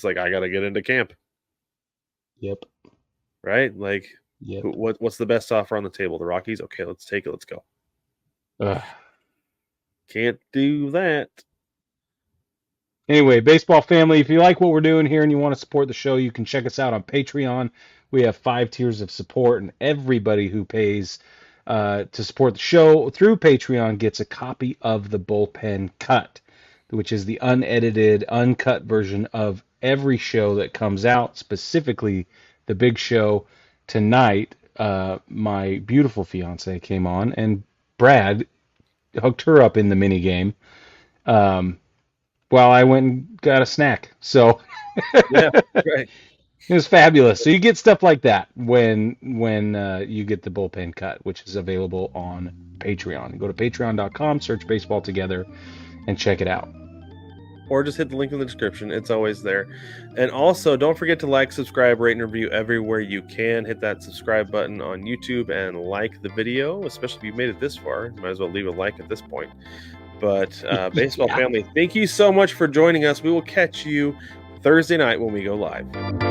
like, I got to get into camp. Yep. Right? Like, Yep. what's the best offer on the table? The Rockies? Okay, let's take it. Let's go. Ugh. Can't do that. Anyway, baseball family, if you like what we're doing here and you want to support the show, you can check us out on Patreon. We have 5 tiers of support, and everybody who pays to support the show through Patreon gets a copy of the Bullpen Cut, which is the unedited, uncut version of every show that comes out, specifically the big show tonight. My beautiful fiance came on, and Brad hooked her up in the mini game. While I went and got a snack. So Yeah, right. it was fabulous. So you get stuff like that when you get the Bullpen Cut, which is available on Patreon. You go to patreon.com, search Baseball Together, and check it out. Or just hit the link in the description. It's always there. And also, don't forget to like, subscribe, rate, and review everywhere you can. Hit that subscribe button on YouTube and like the video, especially if you made it this far. You might as well leave a like at this point. But baseball family, thank you so much for joining us. We will catch you Thursday night when we go live.